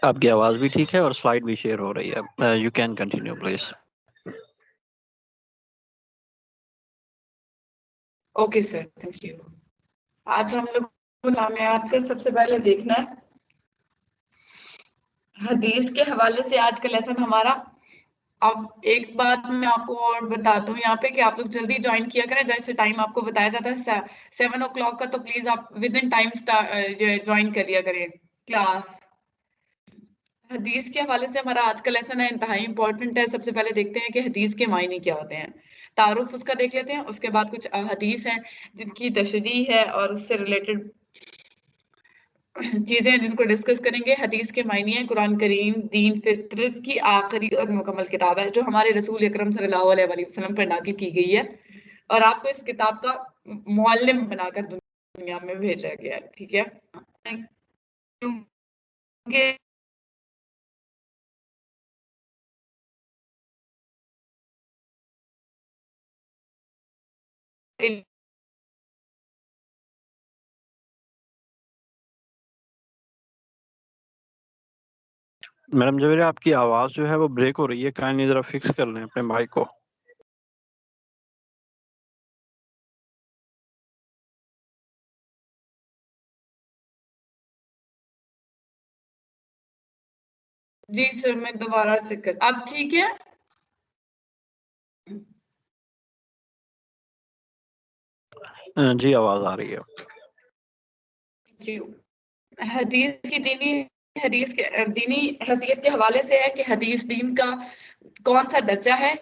آپ کی آواز بھی ٹھیک ہے اور سلائڈ بھی شیئر ہو رہی ہے. You can continue please. Okay sir, thank you. آج ہم لوگ کو نامیات کا سب سے پہلے دیکھنا ہے حدیث کے حوالے سے آج کا لیسن ہمارا. اب ایک بات میں آپ کو اور بتاتا ہوں یہاں پہ کہ آپ لوگ جلدی جوائن کیا کریں. جیسے ٹائم آپ کو بتایا جاتا ہے 7 o'clock کا، تو پلیز آپ ود ان ٹائم جوائن کر لیا کریں کلاس. حدیث کے حوالے سے ہمارا آج کا لیسن ہے انتہائی امپورٹنٹ ہے. سب سے پہلے دیکھتے ہیں کہ حدیث کے معنی کیا ہوتے ہیں. تعارف اس کا دیکھ لیتے ہیں، اس کے بعد کچھ حدیث ہیں جن کی تشریح ہے اور اس سے ریلیٹڈ چیزیں ہیں جن کو ڈسکس کریں گے. حدیث کے معنی ہیں قرآن کریم دین فطرت کی آخری اور مکمل کتاب ہے جو ہمارے رسول اکرم صلی اللہ علیہ وآلہ وسلم پر نازل کی گئی ہے اور آپ کو اس کتاب کا معلم بنا کر دنیا میں بھیجا گیا ہے. ٹھیک ہے، کیونکہ میڈم جویری، آپ کی آواز جو ہے وہ بریک ہو رہی ہے. کائنڈلی ذرا فکس کر لیں اپنے مائک کو. جی سر، میں دوبارہ چیک کر. اب ٹھیک ہے؟ جی آواز آ رہی ہے. جی، حدیث کی دینی حیثیت کے حوالے سے ہے کہ حدیث دین کا کون سا درجہ ہے،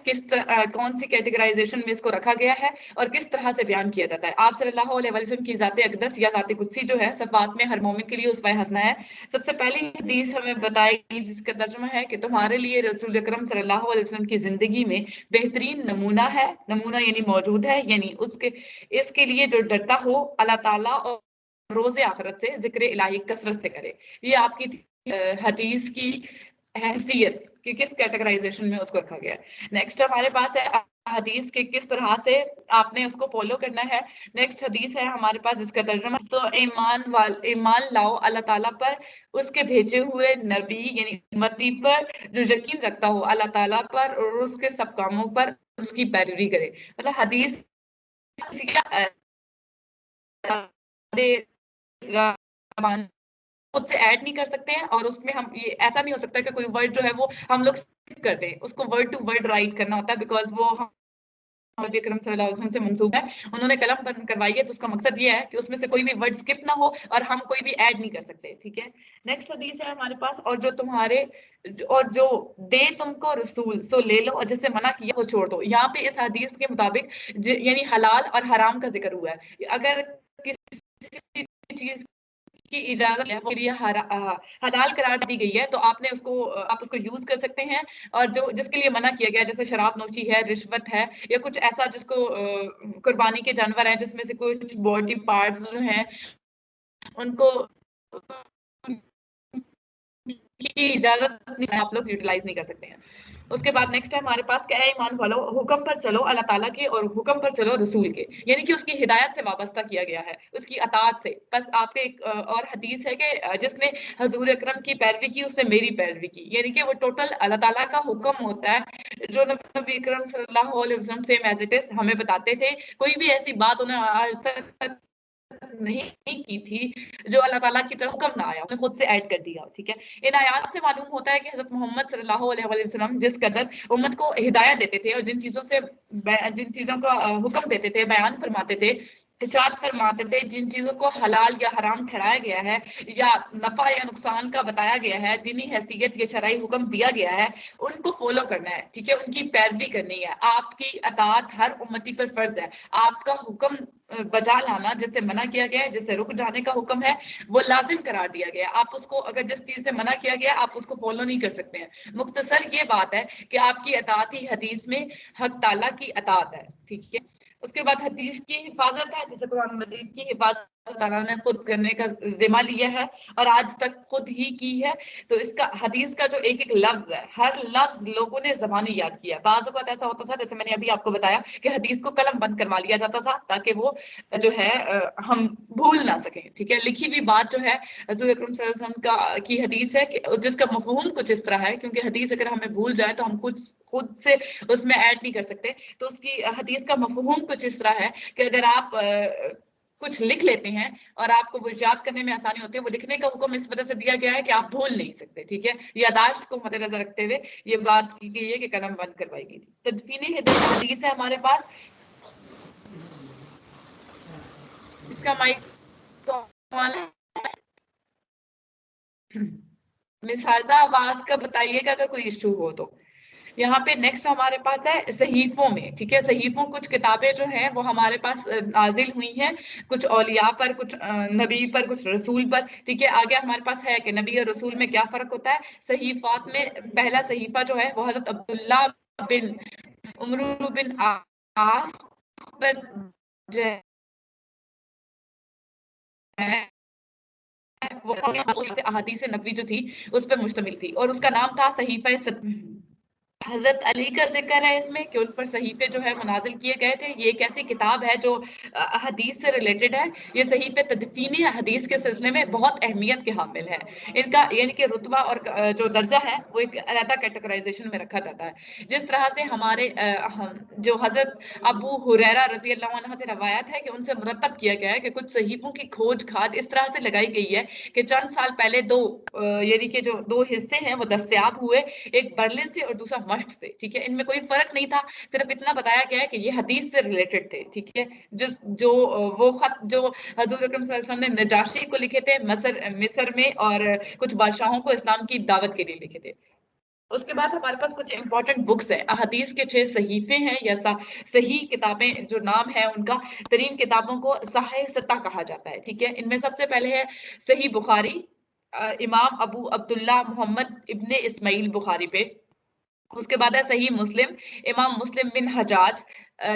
کون سی کیٹیگرائزیشن میں اس کو رکھا گیا ہے اور کس طرح سے بیان کیا جاتا ہے. آپ صلی اللہ علیہ وسلم کی ذات اقدس یا ذات قدسی جو ہے صفات میں ہر مومن کے لیے اسوہ حسنہ ہے. سب سے پہلی حدیث ہمیں بتائی گئی جس کا ترجمہ ہے کہ تمہارے لیے رسول اکرم صلی اللہ علیہ وسلم کی زندگی میں بہترین نمونہ ہے. نمونہ یعنی موجود ہے، یعنی اس کے لیے جو ڈرتا ہو اللہ تعالیٰ اور روز آخرت سے ذکر الہی کثرت سے کرے. یہ آپ کی حدیث کی حیثیت کہ کس کیٹیگرائزیشن میں اس کو رکھا گیا ہے. نیکسٹ ہمارے پاس ہے حدیث کے کس طرح سے آپ نے اس کو فالو کرنا ہے. نیکسٹ حدیث ہے ہمارے پاس جس کا ترجمہ تو ایمان لاؤ اللہ تعالیٰ پر، اس کے بھیجے ہوئے نبی یعنی امتی پر جو یقین رکھتا ہو اللہ تعالیٰ پر اور اس کے سب کاموں پر اس کی پیروی کرے. مطلب حدیث خود سے ایڈ نہیں کر سکتے ہیں اور اس میں ہم یہ ایسا نہیں ہو سکتا کہ کوئی ورڈ جو ہے وہ ہم لوگ اسکپ کر دیں. اس کو ورڈ ٹو ورڈ رائٹ کرنا ہوتا ہے بیکاز وہ نبی اکرم صلی اللہ علیہ وسلم سے منسوب ہے. انہوں نے قلم بند کروائی ہے تو اس کا مقصد یہ ہے کہ اس میں سے کوئی بھی ورڈ اسکپ نہ ہو اور ہم کوئی بھی ایڈ نہیں کر سکتے. ٹھیک ہے، نیکسٹ حدیث ہے ہمارے پاس اور جو دے تم کو رسول سو لے لو اور جس سے منع کیا وہ چھوڑ دو. یہاں پہ اس حدیث کے مطابق یعنی حلال اور حرام کا ذکر ہوا ہے. اگر کسی چیز کی اجازت ہے وہ حلال قرار دی گئی ہے تو آپ اس کو یوز کر سکتے ہیں. اور جس کے لیے منع کیا گیا جیسے شراب نوشی ہے، رشوت ہے یا کچھ ایسا جس کو قربانی کے جانور ہیں جس میں سے کچھ باڈی پارٹس جو ہیں ان کو کی اجازت آپ لوگ یوٹیلائز نہیں کر سکتے ہیں. اس کے بعد نیکسٹ ہے ہمارے پاس کہ اے ایمان والو حکم پر چلو اللہ تعالیٰ کے اور حکم پر چلو رسول کے، یعنی کہ اس کی ہدایت سے وابستہ کیا گیا ہے، اس کی اطاعت سے. بس آپ کے ایک اور حدیث ہے کہ جس نے حضور اکرم کی پیروی کی اس نے میری پیروی کی، یعنی کہ وہ ٹوٹل اللہ تعالیٰ کا حکم ہوتا ہے جو نبی اکرم صلی اللہ علیہ وسلم سیم ایز اٹ از ہمیں بتاتے تھے. کوئی بھی ایسی بات انہیں آج تک نہیں کی تھی جو اللہ تعالیٰ کی طرف حکم نہ آیا، انہیں خود سے ایڈ کر دیا. ٹھیک ہے، ان آیات سے معلوم ہوتا ہے کہ حضرت محمد صلی اللہ علیہ وسلم جس قدر امت کو ہدایت دیتے تھے اور جن چیزوں کا حکم دیتے تھے، بیان فرماتے تھے، ارشاد فرماتے تھے، جن چیزوں کو حلال یا حرام ٹھہرایا گیا ہے یا نفع یا نقصان کا بتایا گیا ہے، دینی حیثیت یا شرعی حکم دیا گیا ہے، ان کو فالو کرنا ہے. ٹھیک ہے، ان کی پیروی کرنی ہے. آپ کی اطاعت ہر امتی پر فرض ہے. آپ کا حکم بجا لانا جس سے منع کیا گیا ہے، جس سے رک جانے کا حکم ہے وہ لازم قرار دیا گیا. آپ اس کو اگر جس چیز سے منع کیا گیا آپ اس کو فالو نہیں کر سکتے ہیں. مختصر یہ بات ہے کہ آپ کی اطاعت ہی حدیث میں حق تعالیٰ کی اطاعت ہے. ٹھیک ہے، اس کے بعد حدیث کی حفاظت ہے جیسے قرآن مجید کی حفاظت اللہ تعالیٰ نے خود کرنے کا ذمہ لیا ہے اور آج تک خود ہی کی ہے. تو اس کا حدیث کا جو ایک ایک لفظ ہے، ہر لفظ لوگوں نے زبانی یاد کیا. بعض اوقات ایسا ہوتا تھا، جیسے میں نے ابھی آپ کو بتایا کہ حدیث کو قلم بند کروا لیا جاتا تھا تاکہ وہ جو ہے ہم بھول نہ سکیں. ٹھیک ہے، لکھی ہوئی بات جو ہے حضور اکرم صلی اللہ علیہ وسلم کی حدیث ہے کہ جس کا مفہوم کچھ اس طرح ہے، کیونکہ حدیث اگر ہمیں بھول جائے تو ہم کچھ خود سے اس میں ایڈ نہیں کر سکتے. تو اس کی حدیث کا مفہوم کچھ اس طرح ہے کہ اگر آپ کچھ لکھ لیتے ہیں اور آپ کو وہ یاد کرنے میں آسانی ہوتی ہے، وہ لکھنے کا حکم اس وجہ سے دیا گیا ہے کہ آپ بھول نہیں سکتے. ٹھیک ہے، یاداشت کو مد نظر رکھتے ہوئے یہ بات کی گئی ہے کہ قلم بند کروائی گئی تھی. تدفین حدیث ہے ہمارے پاس. اس کا مائک مساعدہ آواز کا بتائیے گا اگر کوئی ایشو ہو تو. یہاں پہ نیکسٹ ہمارے پاس ہے صحیفوں میں. ٹھیک ہے، صحیفوں کچھ کتابیں جو ہیں وہ ہمارے پاس نازل ہوئی ہیں، کچھ اولیاء پر، کچھ نبی پر، کچھ رسول پر. ٹھیک ہے، آگے ہمارے پاس ہے کہ نبی اور رسول میں کیا فرق ہوتا ہے. صحیفات میں پہلا صحیفہ جو ہے وہ حضرت عبداللہ بن عمرو بن عاص پر جو ہے وہ احادیث نبوی جو تھی اس پر مشتمل تھی اور اس کا نام تھا صحیفہ حضرت علی کا ذکر ہے اس میں کہ ان پر صحیفے جو ہے منازل کیے گئے تھے. یہ ایک ایسی کتاب ہے جو حدیث سے ریلیٹڈ ہے. یہ صحیفے تدفین حدیث کے سلسلے میں بہت اہمیت کے حامل ہے. ان کا یعنی کہ رتبہ اور جو درجہ ہے وہ ایک علیحدہ کیٹیگرائزیشن میں رکھا جاتا ہے. جس طرح سے ہمارے جو حضرت ابو ہریرہ رضی اللہ عنہ سے روایت ہے کہ ان سے مرتب کیا گیا ہے کہ کچھ صحیفوں کی کھوج کھاد اس طرح سے لگائی گئی ہے کہ چند سال پہلے یعنی کہ جو دو حصے ہیں وہ دستیاب ہوئے، ایک برلن سے اور دوسرا مشق سے. ٹھیک ہے، ان میں کوئی فرق نہیں تھا، صرف اتنا بتایا گیا ہے کہ یہ حدیث سے ریلیٹڈ تھے. ٹھیک ہے، جو وہ خط جو حضور اکرم صلی اللہ علیہ وسلم نے نجاشی کو لکھے تھے مصر میں اور کچھ بادشاہوں کو اسلام کی دعوت کے لیے لکھے تھے. اس کے بعد ہمارے پاس کچھ امپورٹنٹ بکس ہیں. احادیث کے 6 صحیفے ہیں یا صحیح کتابیں جو نام ہے ان کا. ترین کتابوں کو صحیح ستہ کہا جاتا ہے. ٹھیک ہے، ان میں سب سے پہلے ہے صحیح بخاری، امام ابو عبداللہ محمد ابن اسماعیل بخاری پہ. اس کے بعد ہے صحیح مسلم، امام مسلم بن حجاج،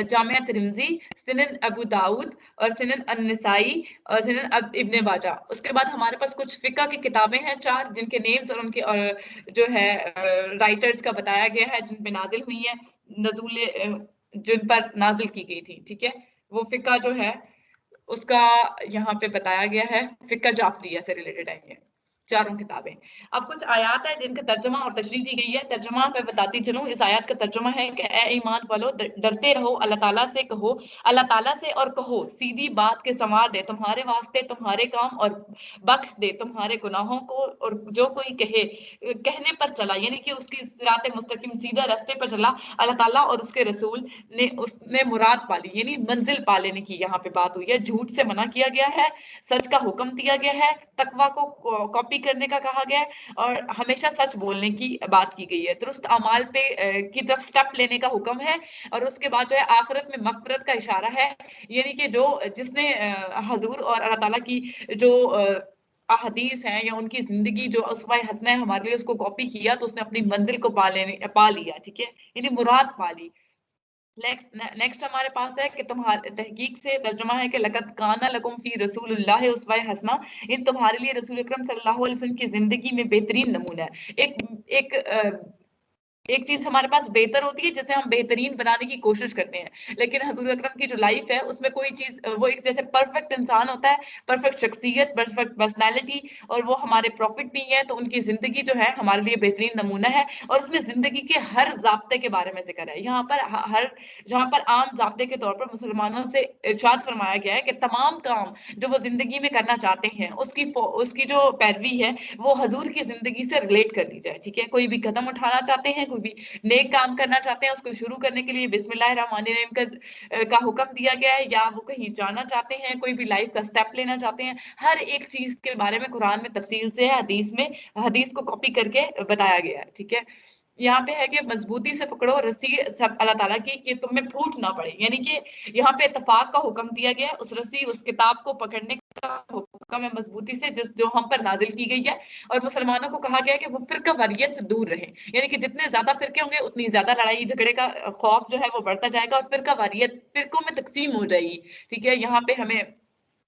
جامعہ ترمذی، سنن ابو داؤد اور سنن النسائی اور سنن ابن ماجہ. اس کے بعد ہمارے پاس کچھ فقہ کی کتابیں ہیں 4 جن کے نیمز اور ان کے جو ہے رائٹرز کا بتایا گیا ہے، جن پہ نازل ہوئی ہیں، نزول جن پر نازل کی گئی تھی. ٹھیک ہے، وہ فقہ جو ہے اس کا یہاں پہ بتایا گیا ہے. فقہ جعفریہ سے ریلیٹڈ ہے یہ 4 کتابیں. اب کچھ آیات ہیں جن کا ترجمہ اور تشریح دی گئی ہے. ترجمہ میں بتاتی چلوں. اس آیات کا ترجمہ ہے کہ اے ایمان والو ڈرتے رہو اللہ تعالیٰ سے، کہو اللہ تعالیٰ سے اور کہو سیدھی بات کے سنوار دے تمہارے واسطے تمہارے کام اور بخش دے تمہارے گناہوں کو. اور جو کوئی کہنے پر چلا یعنی کہ اس کی صراط مستقیم سیدھا راستے پر چلا، اللہ تعالیٰ اور اس کے رسول نے اس نے مراد پالی یعنی منزل پا لینے کی یہاں پہ بات ہوئی ہے. جھوٹ سے منع کیا گیا ہے، سچ کا حکم دیا گیا ہے، تقویٰ کو کاپی کرنے کا کہا گیا ہے اور ہمیشہ سچ بولنے کی بات کی گئی ہے. درست اعمال پہ کی طرف سٹیپ لینے کا حکم ہے. اور اس کے بعد جو ہے آخرت میں مغفرت کا اشارہ ہے، یعنی کہ جس نے حضور اور اللہ تعالیٰ کی جو احادیث ہیں یا ان کی زندگی جو اسوہ حسنہ ہے ہمارے لیے، اس کو کاپی کیا تو اس نے اپنی منزل کو پا لیا. ٹھیک ہے، یعنی مراد پا لی. نیکسٹ ہمارے پاس ہے کہ تمہارے تحقیق سے ترجمہ ہے کہ لقد کان لکم فی رسول اللہ اسوہ حسنہ، ان تمہارے لیے رسول اکرم صلی اللہ علیہ وسلم کی زندگی میں بہترین نمونہ ہے. ایک چیز ہمارے پاس بہتر ہوتی ہے جسے ہم بہترین بنانے کی کوشش کرتے ہیں، لیکن حضور اکرم کی جو لائف ہے اس میں کوئی چیز وہ ایک جیسے پرفیکٹ انسان ہوتا ہے، پرفیکٹ شخصیت، پرفیکٹ پرسنالٹی، اور وہ ہمارے پروفٹ بھی ہیں. تو ان کی زندگی جو ہے ہمارے لیے بہترین نمونہ ہے اور اس میں زندگی کے ہر ضابطے کے بارے میں ذکر ہے. جہاں پر عام ضابطے کے طور پر مسلمانوں سے ارشاد فرمایا گیا ہے کہ تمام کام جو وہ زندگی میں کرنا چاہتے ہیں اس کی جو پیروی ہے وہ حضور کی زندگی سے ریلیٹ کر دی جائے. ٹھیک ہے، کوئی بھی قدم اٹھانا چاہتے ہیں، کوئی بھی نیک کام کرنا چاہتے ہیں، اس کو شروع کرنے کے لیے بسم اللہ الرحمن الرحیم کا حکم دیا گیا ہے، یا وہ کہیں جانا چاہتے ہیں، کوئی بھی لائف کا سٹیپ لینا چاہتے ہیں، ہر ایک چیز کے بارے میں قرآن میں تفصیل سے حدیث کو کاپی کر کے بتایا گیا ہے. ٹھیک ہے، یہاں پہ ہے کہ مضبوطی سے پکڑو رسی سب اللہ تعالیٰ کی کہ تم میں پھوٹ نہ پڑے، یعنی کہ یہاں پہ اتفاق کا حکم دیا گیا ہے. اس رسی اس کتاب کو پکڑنے کا حکم ہے مضبوطی سے جو ہم پر نازل کی گئی ہے. اور مسلمانوں کو کہا گیا ہے کہ وہ فرقہ واریت سے دور رہیں، یعنی کہ جتنے زیادہ فرقے ہوں گے اتنی زیادہ لڑائی جھگڑے کا خوف جو ہے وہ بڑھتا جائے گا اور فرقہ واریت فرقوں میں تقسیم ہو جائے گی. ٹھیک ہے، یہاں پہ ہمیں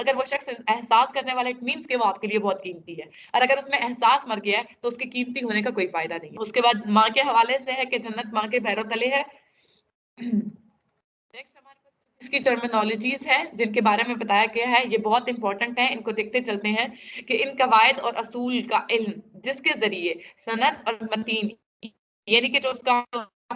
اگر وہ شخص احساس کرنے والا اٹ مینس کہ وہ آپ کے لیے بہت قیمتی ہے, اور اگر اس میں احساس مر گیا ہے تو اس کے قیمتی ہونے کا کوئی فائدہ نہیں ہے. اس کے بعد ماں کے حوالے سے ہے کہ جنت ماں کے پیروں تلے ہے. نیکسٹ ہمارے پاس اس کی ٹرمینالوجیز ہیں جن کے بارے میں بتایا گیا ہے, یہ بہت امپورٹنٹ ہیں, ان کو دیکھتے چلتے ہیں کہ ان قواعد اور اصول کا علم جس کے ذریعے سند اور متین یعنی کہ جو اس کا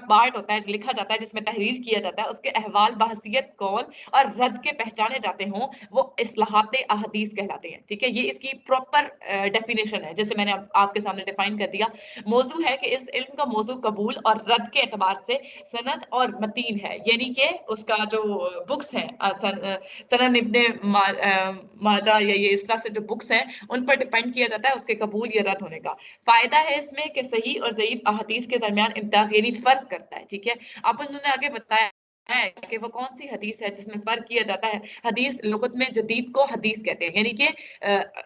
پارٹ ہوتا ہے لکھا جاتا ہے جس میں تحریر کیا جاتا ہے اس کے احوال بحثیت قول اور رد کے پہچانے جاتے ہوں وہ اصلاحات احادیث کہلاتے ہیں. ٹھیک ہے, یہ اس کی پراپر ڈیفینیشن ہے جیسے میں نے آپ کے سامنے ڈیفائن کر دیا. موضوع ہے کہ اس علم کا موضوع قبول اور رد کے اعتبار سے سند اور متین ہے, یعنی کہ اس کا جو بکس ہیں سنن ابن ماجہ یا یہ اس طرح سے جو بکس ہیں ان پر ڈیپینڈ کیا جاتا ہے اس کے قبول یا رد ہونے کا. فائدہ ہے اس میں کہ صحیح اور ضعیف احادیث کے درمیان امتیاز یعنی فرق کرتا ہے. ٹھیک ہے, اب انہوں نے آگے بتایا ہے کہ وہ کون سی حدیث ہے جس میں فرق کیا جاتا ہے. حدیث لغت میں جدید کو حدیث کہتے ہیں, یعنی کہ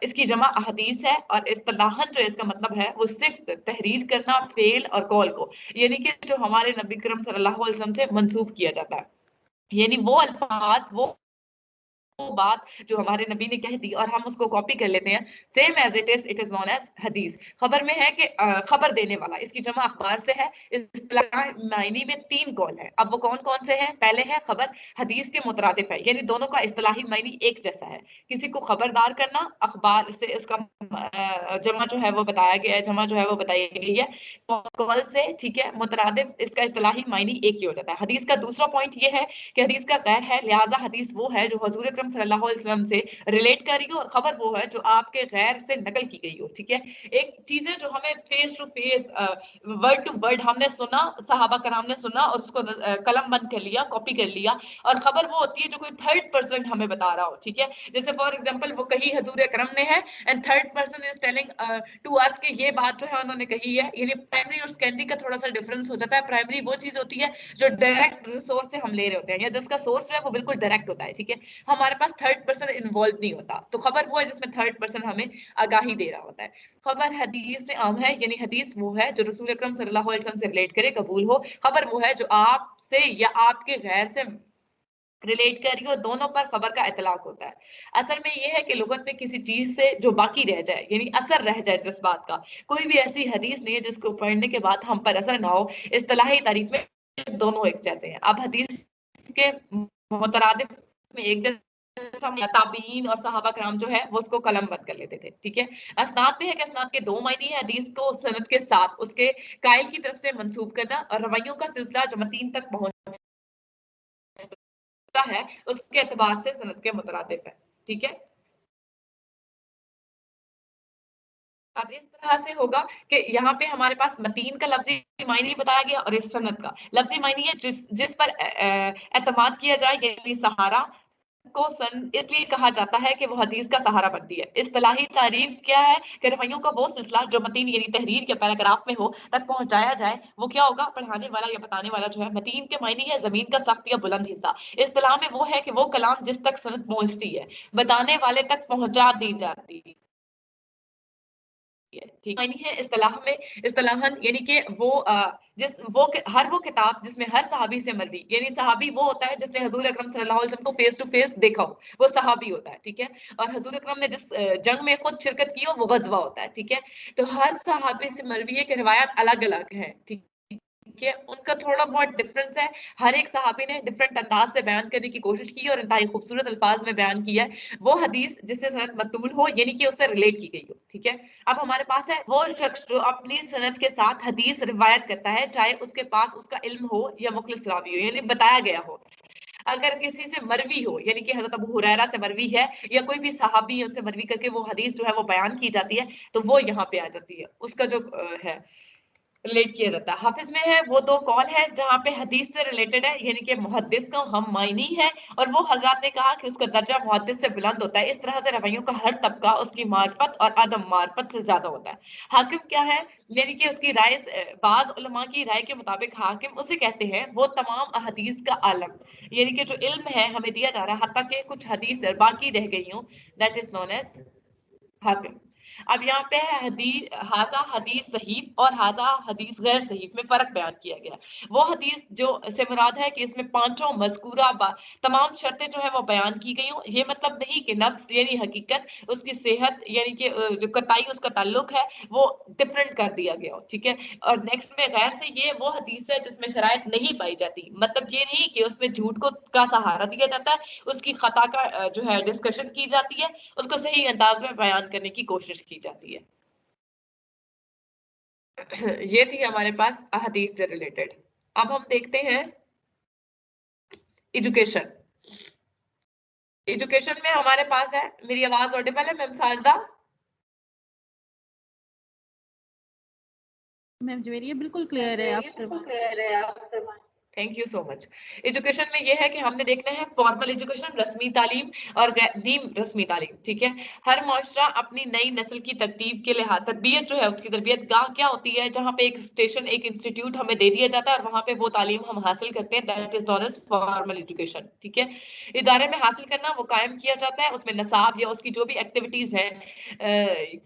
اس کی جمع احادیث ہے, اور اصطلاحاً جو اس کا مطلب ہے وہ صرف تحریر کرنا فعل اور قول کو, یعنی کہ جو ہمارے نبی کرم صلی اللہ علیہ وسلم سے منسوب کیا جاتا ہے, یعنی وہ الفاظ وہ بات جو ہمارے نبی نے کہہ دی اور ہم اس کو کاپی کر لیتے ہیں. Same as it is known as حدیث. خبر میں ہے کہ خبر دینے والا, اس کی جمع اخبار سے ہے. اصطلاح معنی میں 3 قول ہیں. اب وہ کون کون سے ہیں؟ پہلے ہے خبر, حدیث کے مترادف ہے, یعنی دونوں کا اصطلاحی معنی ایک جیسا ہے. کسی کو خبردار کرنا, اخبار سے اس کا جمع جو ہے وہ بتایا گیا ہے, جمع جو ہے وہ بتائی گئی ہے قول سے. ٹھیک ہے, مترادف اس کا اصطلاحی معنی ایک ہی ہو جاتا ہے. حدیث کا دوسرا پوائنٹ یہ ہے کہ حدیث کا غیر ہے, لہذا حدیث وہ ہے جو حضور اکرم صلی اللہ علیہ وسلم سے ریلیٹ کر رہی ہو, اور خبر وہ ہے جو آپ کے غیر سے نقل کی گئی ہو. ٹھیک ہے, ایک چیزیں جو ہمیں face to face word to word ہم نے سنا, صحابہ کرام نے سنا اور اس کو قلم بند کر لیا, کاپی کر لیا, اور خبر وہ ہوتی ہے جو کوئی تھرڈ پرسن ہمیں بتا رہا ہو. ٹھیک ہے, جیسے فار ایگزامپل وہ کہی حضور اکرم نے ہے and third person is telling to اس کہ یہ بات جو ہے انہوں نے کہی ہے. یعنی پرائمری اور سیکنڈری کا تھوڑا سا ڈفرنس ہو جاتا ہے. پرائمری وہ چیز ہوتی ہے جو ڈائریکٹ سورس سے ہم لے رہے ہوتے ہیں, یا جس کا سورس جو ہے وہ بالکل ڈائریکٹ ہوتا ہے. ٹھیک ہے, ہمارے پاس تھرڈ پرسن انوالو نہیں ہوتا, تو خبر وہ ہے جس میں تھرڈ پرسن ہمیں آگاہی دے رہا ہوتا ہے. خبر حدیث سے عام ہے, یعنی حدیث وہ ہے جو رسول اکرم صلی اللہ علیہ وسلم سے ریلیٹ کرے, قبول ہو. خبر وہ ہے جو آپ سے یا آپ کے غیر سے ریلیٹ کر رہی ہو, دونوں پر خبر کا اطلاق ہوتا ہے. اصل میں یہ ہے کہ لغت میں کسی چیز سے جو باقی رہ جائے, یعنی اثر رہ جائے جس بات کا, کوئی بھی ایسی حدیث نہیں ہے جس کو پڑھنے کے بعد ہم پر اثر نہ ہو. اصطلاحی تعریف میں دونوں ایک جیسے ہیں. اب حدیث کے مترادف میں ایک جیسے تابعین اور صحابہ کرام جو ہے وہ اس کو قلم بند کر لیتے تھے. ٹھیک ہے, اسناد میں ہے کہ اسناد کے 2 معنی ہے. حدیث کو سند کے ساتھ اس کے قائل کی طرف سے منسوب کرنا, اور رویوں کا سلسلہ جو متین تک پہنچتا ہے اس کے اعتبار سے سند کے مترادف ہے. ٹھیک ہے, اب اس طرح سے ہوگا کہ یہاں پہ ہمارے پاس متین کا لفظی معنی بتایا گیا, اور اس سند کا لفظی معنی ہے جس پر اعتماد کیا جائے, یعنی سہارا کو اس لیے کہا جاتا ہے کہ وہ حدیث کا سہارا بنتی ہے. اصطلاحی تعریف کیا ہے کہ رویوں کا وہ سلسلہ جو متین یعنی تحریر یا پیراگراف میں ہو تک پہنچایا جائے, وہ کیا ہوگا؟ پڑھانے والا یا بتانے والا جو ہے. متین کے معنی ہے زمین کا سخت یا بلند حصہ. اصطلاح میں وہ ہے کہ وہ کلام جس تک سند پہنچتی ہے, بتانے والے تک پہنچا دی جاتی ہے. معنی ہے اصطلاح میں, اصطلاحاً یعنی کہ ہر وہ کتاب جس میں ہر صحابی سے مروی, یعنی صحابی وہ ہوتا ہے جس نے حضور اکرم صلی اللہ علیہ وسلم کو فیس ٹو فیس دیکھا ہو, وہ صحابی ہوتا ہے. ٹھیک ہے, اور حضور اکرم نے جس جنگ میں خود شرکت کی ہو وہ غزوہ ہوتا ہے. ٹھیک ہے, تو ہر صحابی سے مروی ہے کہ روایات الگ الگ ہیں. ٹھیک ہے, ان کا تھوڑا بہت ڈفرنس ہے. ہر ایک صحابی نے ڈفرنٹ انداز سے بیان کرنے کی کوشش کی اور انتہائی خوبصورت الفاظ میں بیان کیا ہے وہ حدیث جس سے سند متون ہو, یعنی کہ اس سے ریلیٹ کی گئی ہو. ٹھیک ہے, اب ہمارے پاس ہے وہ شخص جو اپنی سند کے ساتھ حدیث روایت کرتا ہے, چاہے اس کے پاس اس کا علم ہو یا مخلص راوی ہو, یعنی بتایا گیا ہو. اگر کسی سے مروی ہو, یعنی کہ حضرت ابو ہریرہ سے مروی ہے یا کوئی بھی صحابی ان سے مروی کر کے وہ حدیث جو ہے وہ بیان کی جاتی ہے, تو وہ یہاں پہ آ جاتی ہے, اس کا جو ہے ریلیٹ کیا جاتا ہے. حافظ میں ہے وہ 2 قول ہے جہاں پہ حدیث سے ریلیٹڈ ہے, یعنی کہ محدث کا ہم معنی ہے, اور وہ حضرات نے کہا کہ اس کا درجہ محدث سے بلند ہوتا ہے. اس طرح سے رویوں کا ہر طبقہ اس کی معرفت اور عدم معرفت سے زیادہ ہوتا ہے. حاکم کیا ہے, یعنی کہ اس کی رائے, بعض علماء کی رائے کے مطابق حاکم اسے کہتے ہیں وہ تمام احادیث کا عالم, یعنی کہ جو علم ہے ہمیں دیا جا رہا ہے حتیٰ کہ کچھ حدیث باقی رہ گئی ہوں, دیٹ از نون ایز حاکم. اب یہاں پہ ہاذا حدیث صحیح اور ہاذا حدیث غیر صحیح میں فرق بیان کیا گیا. وہ حدیث جو سے مراد ہے کہ اس میں پانچوں مذکورہ تمام شرطیں جو ہے وہ بیان کی گئی ہوں. یہ مطلب نہیں کہ نفس یعنی حقیقت, اس کی صحت یعنی کہ جو قطعی اس کا تعلق ہے وہ ڈفرنٹ کر دیا گیا ہو, ٹھیک ہے. اور نیکسٹ میں غیر سے یہ وہ حدیث ہے جس میں شرائط نہیں پائی جاتی, مطلب یہ نہیں کہ اس میں جھوٹ کا سہارا دیا جاتا ہے, اس کی خطا کا جو ہے ڈسکشن کی جاتی ہے, اس کو صحیح انداز میں بیان کرنے کی کوشش کی جاتی ہے. یہ تھی ہمارے پاس احادیث سے ریلیٹڈ. اب ہم دیکھتے ہیں ایجوکیشن. ایجوکیشن میں ہمارے پاس ہے, میری آواز آڈیبل ہے میم ساجدہ؟ میم جو میری بالکل کلیئر ہے, آپ thank you so much. Education میں یہ ہے کہ ہم نے دیکھنا ہے فارمل ایجوکیشن, رسمی تعلیم, اور نیم رسمی تعلیم, ٹھیک ہے. ہر معاشرہ اپنی نئی نسل کی ترتیب کے لحاظ تربیت جو ہے اس کی تربیت گاہ کیا ہوتی ہے, جہاں پہ ایک اسٹیشن ایک انسٹیٹیوٹ ہمیں دے دیا جاتا ہے اور وہاں پہ وہ تعلیم ہم حاصل کرتے ہیں, that is known as formal education, ٹھیک ہے. ادارے میں حاصل کرنا وہ قائم کیا جاتا ہے, اس میں نصاب یا اس کی جو بھی ایکٹیویٹیز ہیں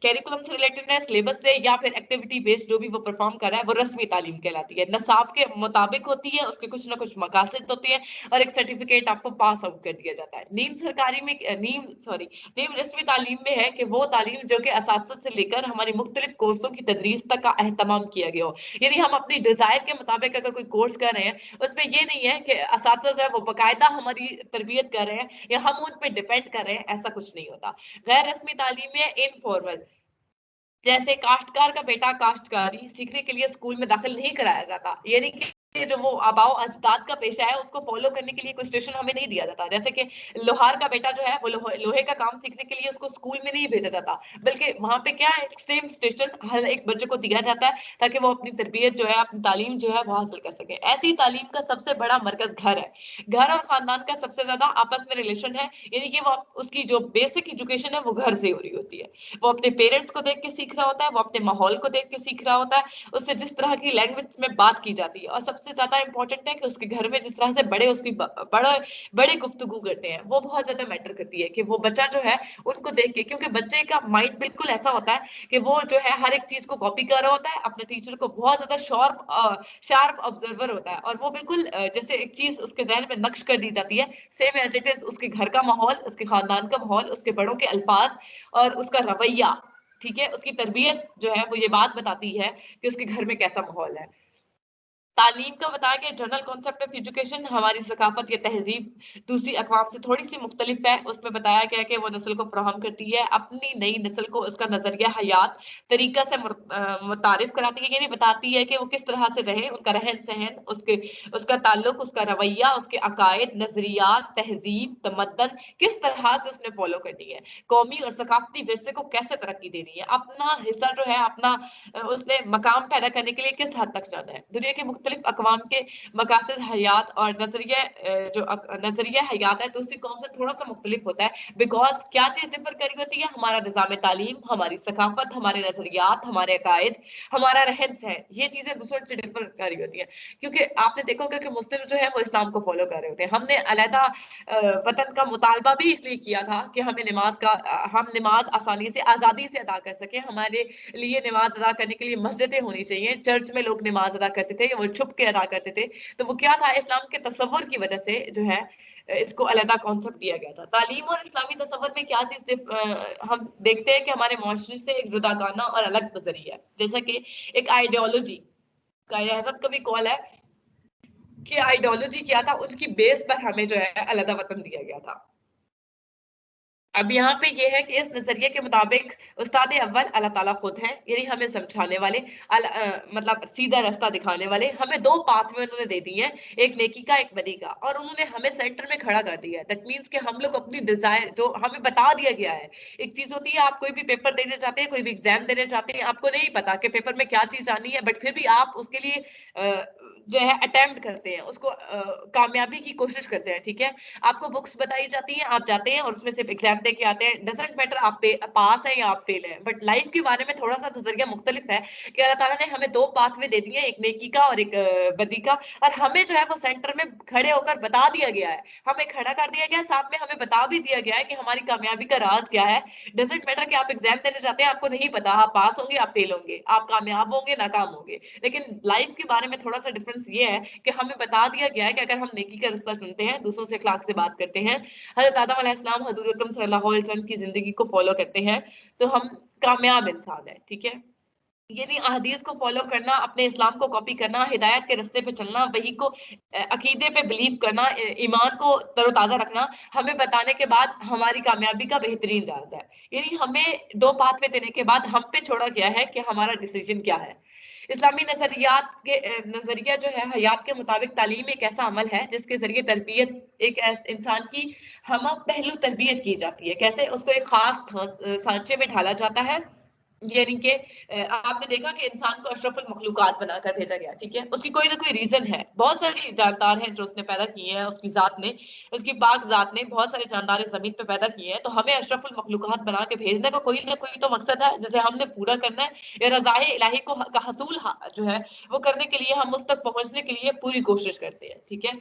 کیریکولم سے ریلیٹڈ ہے, سلیبس سے, یا پھر ایکٹیویٹی بیسڈ جو بھی وہ پرفارم کر رہا ہے وہ رسمی تعلیم کہلاتی ہے. نصاب کے مطابق ہوتی ہے, اس کے کچھ نہ کچھ مقاصد ہوتے ہیں, اور ایک سرٹیفکیٹ آپ کو پاس آؤٹ کر دیا جاتا ہے. نیم سرکاری میں نیم رسمی تعلیم میں ہے کہ وہ تعلیم جو کہ اساتذہ سے لے کر ہماری مختلف کورسوں کی تدریس تک کا اہتمام کیا گیا ہو, یعنی ہم اپنی ڈیزائر کے مطابق اگر کوئی کورس کر رہے ہیں اس میں یہ نہیں ہے کہ اساتذہ جو ہے وہ باقاعدہ ہماری تربیت کر رہے ہیں یا ہم ان پہ ڈیپینڈ کر رہے ہیں, ایسا کچھ نہیں ہوتا. غیر رسمی تعلیم میں انفارمل, جیسے کاشتکار کا بیٹا کاشتکاری سیکھنے کے لیے اسکول میں داخل نہیں کرایا جاتا, یعنی کہ جو وہ آباؤ اجداد کا پیشہ ہے اس کو فالو کرنے کے لیے کوئی اسٹیشن ہمیں نہیں دیا جاتا. جیسے کہ لوہار کا بیٹا جو ہے وہ لوہے کا کام سیکھنے کے لیے اس کو اسکول میں نہیں بھیجا جاتا, بلکہ وہاں پہ کیا ہے سیم اسٹیشن ہر ایک بچے کو دیا جاتا ہے تاکہ وہ اپنی تربیت جو ہے اپنی تعلیم جو ہے وہ حاصل کر سکے. ایسی تعلیم کا سب سے بڑا مرکز گھر ہے. گھر اور خاندان کا سب سے زیادہ آپس میں ریلیشن ہے, یعنی کہ وہ اس کی جو بیسک ایجوکیشن ہے وہ گھر سے ہو رہی ہوتی ہے. وہ اپنے پیرنٹس کو دیکھ کے سیکھ رہا ہوتا ہے, وہ اپنے ماحول کو دیکھ کے سیکھ رہا ہوتا ہے, اس سے جس طرح کی لینگویج میں بات کی جاتی ہے, اور سب سے زیادہ امپورٹنٹ ہے کہ اس کے گھر میں جس طرح سے بڑے اس کی بڑے گفتگو کرتے ہیں وہ بہت زیادہ میٹر کرتی ہے, کہ وہ بچہ جو ہے ان کو دیکھ کے, کیونکہ بچے کا مائنڈ بالکل ایسا ہوتا ہے کہ وہ جو ہے ہر ایک چیز کو کاپی کر رہا ہوتا ہے, اپنے ٹیچر کو بہت زیادہ شارپ آبزرور ہوتا ہے, اور وہ بالکل جیسے ایک چیز اس کے ذہن میں نقش کر دی جاتی ہے سیم ایز اٹ از اس کے گھر کا ماحول, اس کے خاندان کا ماحول, اس کے بڑوں کے الفاظ اور اس کا رویہ, ٹھیک ہے, اس کی تربیت جو ہے وہ یہ بات بتاتی ہے کہ اس کے گھر میں کیسا ماحول ہے. تعلیم کا بتایا کہ جنرل کانسیپٹ آف ایجوکیشن ہماری ثقافت یا تہذیب دوسری اقوام سے تھوڑی سی مختلف ہے. اس میں بتایا گیا کہ وہ نسل کو فراہم کرتی ہے, اپنی نئی نسل کو اس کا نظریہ حیات طریقہ سے متعارف کراتی ہے, یعنی بتاتی ہے کہ وہ کس طرح سے رہے, ان کا رہن سہن, اس کا تعلق, اس کا رویہ, اس کے عقائد, نظریات, تہذیب, تمدن کس طرح سے اس نے فالو کرنی ہے, قومی اور ثقافتی ورثے کو کیسے ترقی دینی ہے, اپنا حصہ جو ہے اپنا اس نے مقام پیدا کرنے کے لیے کس حد تک جانا ہے. دنیا کے مختلف اقوام کے مقاصد حیات اور نظریہ حیات ہے دوسری قوم سے تھوڑا سا مختلف ہوتا ہے, بیکاز کیا چیز ڈفر کری ہوتی ہے, ہمارا نظام تعلیم, ہماری ثقافت, ہمارے نظریات, ہمارے عقائد, ہمارا رہن سہن, یہ چیزیں دوسروں سے ڈفر کری ہوتی ہیں. کیونکہ آپ نے دیکھو گا کہ مسلم جو ہے وہ اسلام کو فالو کر رہے ہوتے ہیں. ہم نے علیحدہ وطن کا مطالبہ بھی اس لیے کیا تھا کہ ہم نماز آسانی سے آزادی سے ادا کر سکیں. ہمارے لیے نماز ادا کرنے کے لیے مسجدیں ہونی چاہیے, چرچ میں لوگ نماز ادا کرتے تھے, وہ چھپ کے ادا کرتے تھے. تو وہ کیا تھا, اسلام کے تصور کی وجہ سے جو ہے اس کو علیحدہ کانسیپٹ دیا گیا تھا. تعلیم اور اسلامی تصور میں کیا چیز ہم دیکھتے ہیں کہ ہمارے معاشرے سے ایک جداگانہ اور الگ نظریہ ہے. جیسا کہ ایک آئیڈیالوجی, قائد اعظم کا بھی کال ہے کہ آئیڈیالوجی کیا تھا, ان کی بیس پر ہمیں جو ہے علیحدہ وطن دیا گیا تھا. اب یہاں پہ یہ ہے کہ اس نظریے کے مطابق استاد اول اللہ تعالیٰ خود ہیں, یعنی ہمیں سمجھانے والے, مطلب سیدھا راستہ دکھانے والے. ہمیں دو پاتھ میں انہوں نے دے دی ہیں, ایک نیکی کا ایک بدی کا, اور انہوں نے ہمیں سینٹر میں کھڑا کر دیا ہے. دیٹ مینس کہ ہم لوگ اپنی ڈیزائر جو ہمیں بتا دیا گیا ہے, ایک چیز ہوتی ہے آپ کوئی بھی پیپر دینے چاہتے ہیں, کوئی بھی ایگزام دینے چاہتے ہیں, آپ کو نہیں پتا کہ پیپر میں کیا چیز آنی ہے, بٹ پھر بھی آپ اس کے لیے جو ہے اٹیمپٹ کرتے ہیں, اس کو کامیابی کی کوشش کرتے ہیں. ٹھیک ہے, آپ کو بکس بتائی جاتی ہیں, آپ جاتے ہیں اور اس میں سے ایگزام دے کے آتے ہیں. ڈزنٹ میٹر آپ پاس ہیں یا آپ فیل ہیں, بٹ لائف کے بارے میں تھوڑا سا نظریہ مختلف ہے کہ اللہ تعالیٰ نے ہمیں دو پاتھ وے دے دیے, ایک نیکی کا اور ایک بدی کا, اور ہمیں جو ہے وہ سینٹر میں کھڑے ہو کر بتا دیا گیا ہے, ہمیں کھڑا کر دیا گیا ہے, ساتھ میں ہمیں بتا بھی دیا گیا ہے کہ ہماری کامیابی کا راز کیا ہے. ڈزنٹ میٹر کہ آپ ایگزام دینے جاتے ہیں, آپ کو نہیں پتا آپ پاس ہوں گے آپ فیل ہوں گے, آپ کامیاب ہوں گے ناکام ہوں گے, لیکن لائف کے بارے میں تھوڑا سا ڈفرنس یہ ہے کہ ہمیں بتا دیا گیا ہے کہ اگر ہم نیکی کا رستہ چنتے ہیں, دوسروں سے اخلاق سے بات کرتے ہیں, حضرت آدم علیہ السلام حضور اکرم صلی اللہ علیہ وسلم کی زندگی کو فالو کرتے ہیں, تو ہم کامیاب انسان ہیں. ٹھیک ہے, یعنی احادیث کو فالو کرنا, اپنے اسلام کو کاپی کرنا, ہدایت کے رستے پہ چلنا, وہی کو عقیدے پہ بلیو کرنا, ایمان کو تر و تازہ رکھنا, ہمیں بتانے کے بعد ہماری کامیابی کا بہترین راز ہے. یعنی ہمیں دو پاتھ دے دینے کے بعد ہم پہ چھوڑا گیا ہے کہ ہمارا ڈیسیجن کیا ہے. اسلامی نظریات کے نظریہ جو ہے حیات کے مطابق تعلیم ایک ایسا عمل ہے جس کے ذریعے تربیت ایک انسان کی ہم پہلو تربیت کی جاتی ہے. کیسے؟ اس کو ایک خاص سانچے میں ڈھالا جاتا ہے, یعنی کہ آپ نے دیکھا کہ انسان کو اشرف المخلوقات بنا کر بھیجا گیا. ٹھیک ہے, اس کی کوئی نہ کوئی ریزن ہے, بہت ساری جاندار ہیں جو اس نے پیدا کیے ہیں, اس کی ذات نے, اس کی پاک ذات نے بہت سارے جاندار زمین پہ پیدا کیے ہیں, تو ہمیں اشرف المخلوقات بنا کے بھیجنے کا کوئی نہ کوئی تو مقصد ہے جسے ہم نے پورا کرنا ہے, یا رضائے الہی کا حصول جو ہے وہ کرنے کے لیے ہم اس تک پہنچنے کے لیے پوری کوشش کرتے ہیں. ٹھیک ہے,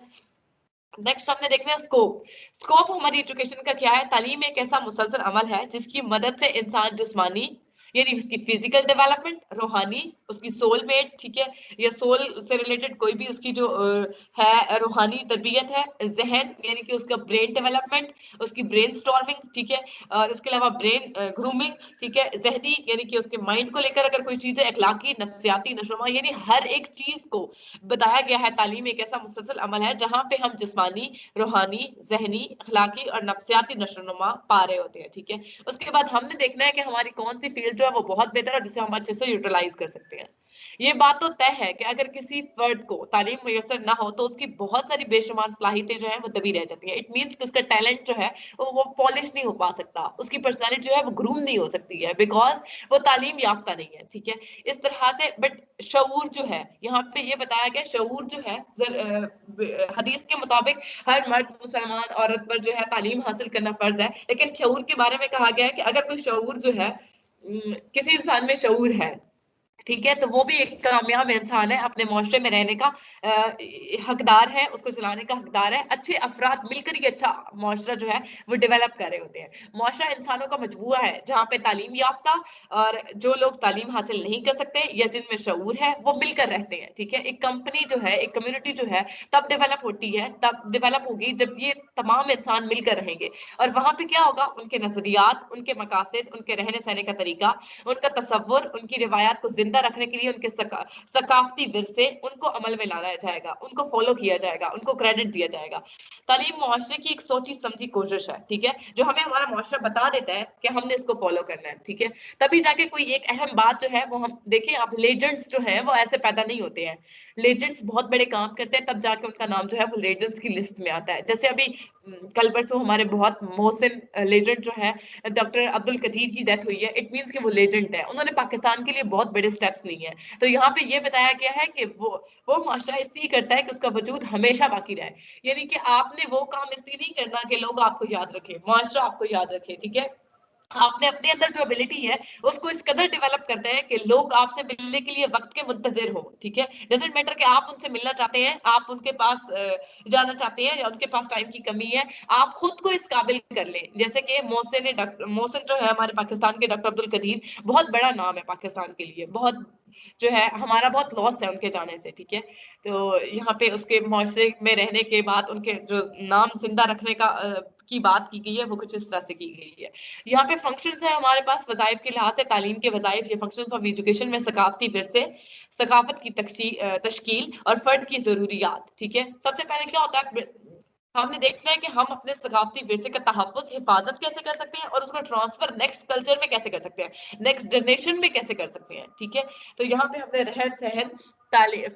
نیکسٹ ہم نے دیکھنا ہے اسکوپ. اسکوپ ہماری ایجوکیشن کا کیا ہے؟ تعلیم ایک ایسا مسلسل عمل ہے جس کی مدد سے انسان جسمانی یعنی اس کی فزیکل ڈیولپمنٹ, روحانی, اس کی سول میٹ, ٹھیک ہے, یا سول سے ریلیٹڈ کوئی بھی اس کی جو ہے روحانی تربیت ہے, ذہن یعنی کہ اس کا برین ڈیولپمنٹ, اس کی برین سٹارمنگ, ٹھیک ہے, اور اس کے علاوہ برین گرومنگ, ٹھیک ہے, ذہنی یعنی کہ اس کے مائنڈ کو لے کر اگر کوئی چیز ہے, اخلاقی, نفسیاتی نشوما, یعنی ہر ایک چیز کو بتایا گیا ہے. تعلیم ایک ایسا مسلسل عمل ہے جہاں پہ ہم جسمانی, روحانی, ذہنی, اخلاقی اور نفسیاتی نشوونما پا رہے ہوتے ہیں. ٹھیک ہے, اس کے بعد ہم نے دیکھنا ہے کہ ہماری کون سی فیلڈ جو ہے وہ بہت بہتر ہے جسے ہم اچھے سے یوٹیلائز کر سکتے ہیں. یہ بات تو طے ہے کہ اگر کسی فرد کو تعلیم میسر نہ ہو تو اس کی بہت ساری بے شمار صلاحیتیں جو ہیں وہ دبی رہ جاتی ہیں. اٹ مینس کہ اس کا ٹیلنٹ جو ہے وہ پالش نہیں ہو پا سکتا, اس کی پرسنالٹی جو ہے وہ گروم نہیں ہو سکتی ہے, بیکاز وہ تعلیم یافتہ نہیں ہے. ٹھیک ہے, اس طرح سے. بٹ شعور جو ہے, یہاں پہ یہ بتایا گیا شعور جو ہے حدیث کے مطابق ہر مرد مسلمان عورت پر جو ہے تعلیم حاصل کرنا فرض ہے, لیکن شعور کے بارے میں کہا گیا ہے کہ اگر کوئی شعور جو ہے کسی انسان میں شعور ہے, ٹھیک ہے, تو وہ بھی ایک کامیاب انسان ہے, اپنے معاشرے میں رہنے کا حقدار ہے, اس کو چلانے کا حقدار ہے. اچھے افراد مل کر یہ اچھا معاشرہ جو ہے وہ ڈیولپ کر رہے ہوتے ہیں. معاشرہ انسانوں کا مجموعہ ہے جہاں پہ تعلیم یافتہ اور جو لوگ تعلیم حاصل نہیں کر سکتے یا جن میں شعور ہے وہ مل کر رہتے ہیں. ٹھیک ہے, ایک کمپنی جو ہے, ایک کمیونٹی جو ہے تب ڈیولپ ہوتی ہے, تب ڈیولپ ہوگی جب یہ تمام انسان مل کر رہیں گے. اور وہاں پہ کیا ہوگا؟ ان کے نظریات, ان کے مقاصد, ان کے رہنے سہنے کا طریقہ, ان کا تصور, ان کی روایات کو زندہ رکھنے کے لیے ان کے ثقافتی ورثے, ان کو عمل میں لایا جائے گا, ان کو فالو کیا جائے گا, ان کو کریڈٹ دیا جائے گا. تعلیم معاشرے کی ایک سوچی سمجھی کوشش ہے, ٹھیک ہے, جو ہمیں ہمارا معاشرہ بتا دیتا ہے کہ ہم نے اس کو فالو کرنا ہے. ٹھیک ہے, تبھی جا کے کوئی ایک اہم بات جو ہے وہ ہم دیکھیں. اب لیجنڈس جو ہیں وہ ایسے پیدا نہیں ہوتے ہیں, لیجنڈس بہت بڑے کام کرتے ہیں تب جا کے ان کا نام جو ہے وہ لیجنڈس کی لسٹ میں آتا ہے. جیسے ابھی کل پرسوں ہمارے بہت محسن لیجنڈ جو ہے ڈاکٹر عبد القدیر کی ڈیتھ ہوئی ہے. اٹ مینس کہ وہ لیجنڈ ہے, انہوں نے پاکستان کے لیے بہت بڑے سٹیپس لیے ہیں. تو یہاں پہ یہ بتایا گیا ہے کہ وہ معاشرہ اس لیے کرتا ہے کہ اس کا وجود ہمیشہ باقی رہے. یعنی کہ آپ نے وہ کام اس لیے نہیں کرنا کہ لوگ آپ کو یاد رکھیں, معاشرہ آپ کو یاد رکھے. ٹھیک ہے, آپ نے اپنے اندر جو ابیلٹی ہے اس کو اس قدر ڈیولپ کرتے ہیں کہ لوگ آپ سے ملنے کے لیے وقت کے منتظر ہوں. ٹھیک ہے, ڈزنٹ میٹر کہ آپ ان سے ملنا چاہتے ہیں, آپ ان کے پاس جانا چاہتے ہیں یا ان کے پاس ٹائم کی کمی ہے, آپ خود کو اس قابل کر لیں. جیسے کہ محسن جو ہے ہمارے پاکستان کے ڈاکٹر عبد القدیر, بہت بڑا نام ہے پاکستان کے لیے, بہت جو ہے ہمارا بہت لاس ہے ان کے جانے سے. ٹھیک ہے, تو یہاں پہ اس کے معاشرے میں رہنے کے بعد ان کے جو نام زندہ رکھنے کی بات کی گئی ہے وہ کچھ اس طرح سے کی گئی ہے. یہاں پہ فنکشنز ہیں ہمارے پاس وظائف کے لحاظ سے, تعلیم کے وظائف, یہ فنکشنز آف ایجوکیشن میں ثقافتی ورثے, ثقافت کی تشکیل اور فرد کی ضروریات. ٹھیک ہے, سب سے پہلے کیا ہوتا ہے, ہم نے دیکھنا ہے کہ ہم اپنے ثقافتی ورثے کا تحفظ, حفاظت کیسے کر سکتے ہیں اور اس کو ٹرانسفر نیکسٹ کلچر میں کیسے کر سکتے ہیں, نیکسٹ جنریشن میں کیسے کر سکتے ہیں. ٹھیک ہے, تو یہاں پہ ہم نے رہن سہن,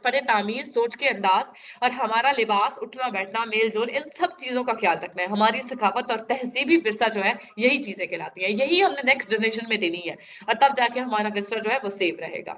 فن تعمیر, سوچ کے انداز اور ہمارا لباس, اٹھنا بیٹھنا, میل جول, ان سب چیزوں کا خیال رکھنا ہے. ہماری ثقافت اور تہذیبی ورثہ جو ہے یہی چیزیں کہلاتی ہیں, یہی ہم نے نیکسٹ جنریشن میں دینی ہے, اور تب جا کے ہمارا ورثہ جو ہے وہ سیو رہے گا.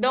9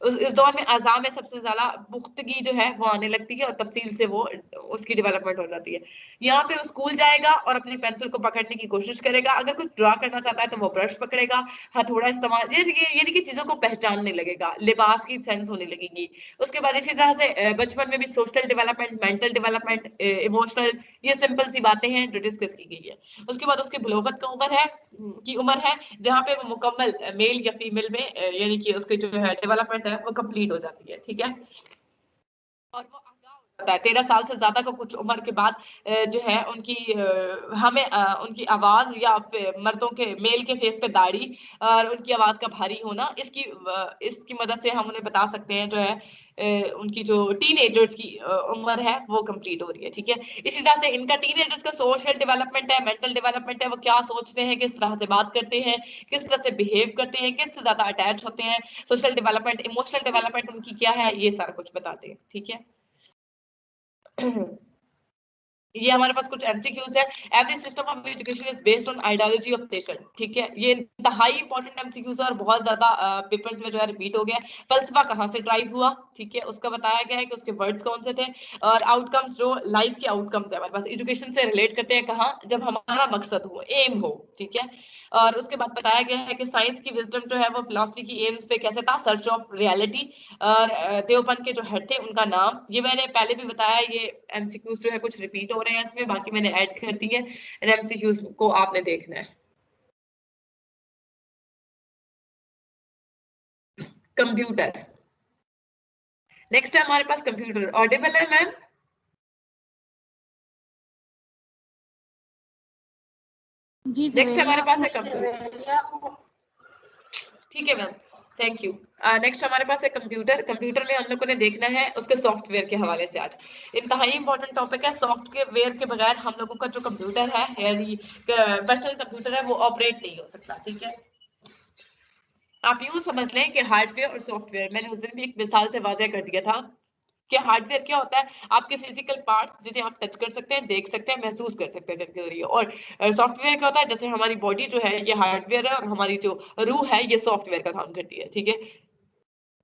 اس دور میں اعضاء میں سب سے زیادہ پختگی جو ہے وہ آنے لگتی ہے اور تفصیل سے وہ اس کی ڈیولپمنٹ ہو جاتی ہے. یہاں پہ وہ اسکول جائے گا اور اپنی پینسل کو پکڑنے کی کوشش کرے گا. اگر کچھ ڈرا کرنا چاہتا ہے تو وہ برش پکڑے گا, ہتھوڑا استعمال, یعنی کہ چیزوں کو پہچاننے لگے گا, لباس کی سینس ہونے لگے گی. اس کے بعد اسی طرح سے بچپن میں بھی social development, mental development, emotional, یہ سمپل سی باتیں ہیں جو ڈسکس کی گئی ہے. اس کے بعد اس کی بلوغت کی عمر ہے جہاں پہ وہ مکمل میل یا فیمیل میں یعنی کہ اس کی جو ہے ڈیولپمنٹ ہے وہ کمپلیٹ ہو جاتی ہے. ٹھیک ہے, اور وہ آگاہ ہو جاتا ہے 13 سال سے زیادہ کو کچھ عمر کے بعد جو ہے ان کی ہمیں ان کی آواز یا مردوں کے میل کے فیس پہ داڑھی اور ان کی آواز کا بھاری ہونا, اس کی مدد سے ہم انہیں بتا سکتے ہیں جو ہے ان کی جو ٹین ایجرز کی عمر ہے وہ کمپلیٹ ہو رہی ہے. ٹھیک ہے, اسی طرح سے ان کا ٹین ایجرز کا سوشل ڈیولپمنٹ ہے, مینٹل ڈیولپمنٹ ہے, وہ کیا سوچتے ہیں, کس طرح سے بات کرتے ہیں, کس طرح سے بہیو کرتے ہیں, کس سے زیادہ اٹیچ ہوتے ہیں. Social development, emotional development in کی کیا ہے, یہ سارا کچھ بتاتے ہیں. ٹھیک ہے, یہ ہمارے پاس کچھ ایم سی کیوز ہے. Every system of education is based on ideology of nature. ٹھیک ہے, یہ انتہائی امپورٹنٹ ایم سی کیوز ہے اور بہت زیادہ پیپرز میں جو ہے ریپیٹ ہو گیا. فلسفہ کہاں سے ڈرائیو ہوا, ٹھیک ہے, اس کا بتایا گیا ہے کہ اس کے ورڈز کون سے تھے, اور آؤٹ کمز جو لائف کے آؤٹ کمز ہے ہمارے پاس ایجوکیشن سے ریلیٹ کرتے ہیں کہاں, جب ہمارا مقصد ہو, ایم ہو. ٹھیک ہے, اور اس کے بعد بتایا گیا ہے کہ سائنس کی وزڈم جو ہے وہ فلسفی کی ایمز پہ کیسے تھا, سرچ آف ریالٹی. اور دیوبند کے جو ہیڈ تھے ان کا نام, یہ میں نے پہلے بھی بتایا, یہ ایم سی کیوز جو ہے کچھ ریپیٹ ہو رہے ہیں اس میں, باقی میں نے ایڈ کر دی ہے. ایم سی کیوز کو آپ نے دیکھنا ہے. کمپیوٹر, نیکسٹ ہے ہمارے پاس کمپیوٹر. آڈیبل ہے میم؟ جی نیکسٹ ہمارے پاس ہے جویریہ. کمپیوٹر. ٹھیک ہے میم, تھینک یو. نیکسٹ ہمارے پاس ہے کمپیوٹر. کمپیوٹر میں ہم لوگوں نے دیکھنا ہے اس کے سافٹ ویئر کے حوالے سے. آج انتہائی امپورٹنٹ ٹاپک ہے. سافٹ ویئر کے بغیر ہم لوگوں کا جو کمپیوٹر ہے یعنی پرسنل کمپیوٹر ہے وہ آپریٹ نہیں ہو سکتا. ٹھیک ہے, آپ یوں سمجھ لیں کہ ہارڈ ویئر اور سافٹ ویئر, میں نے اس دن بھی ایک مثال سے واضح کر دیا تھا کہ ہارڈ ویئر کیا ہوتا ہے, آپ کے فزیکل پارٹس جنہیں آپ ٹچ کر سکتے ہیں, دیکھ سکتے ہیں, محسوس کر سکتے ہیں جن کے ذریعے. اور سافٹ ویئر کیا ہوتا ہے, جیسے ہماری باڈی جو ہے یہ ہارڈ ویئر ہے اور ہماری جو روح ہے یہ سافٹ ویئر کا کام کرتی ہے. ٹھیک ہے,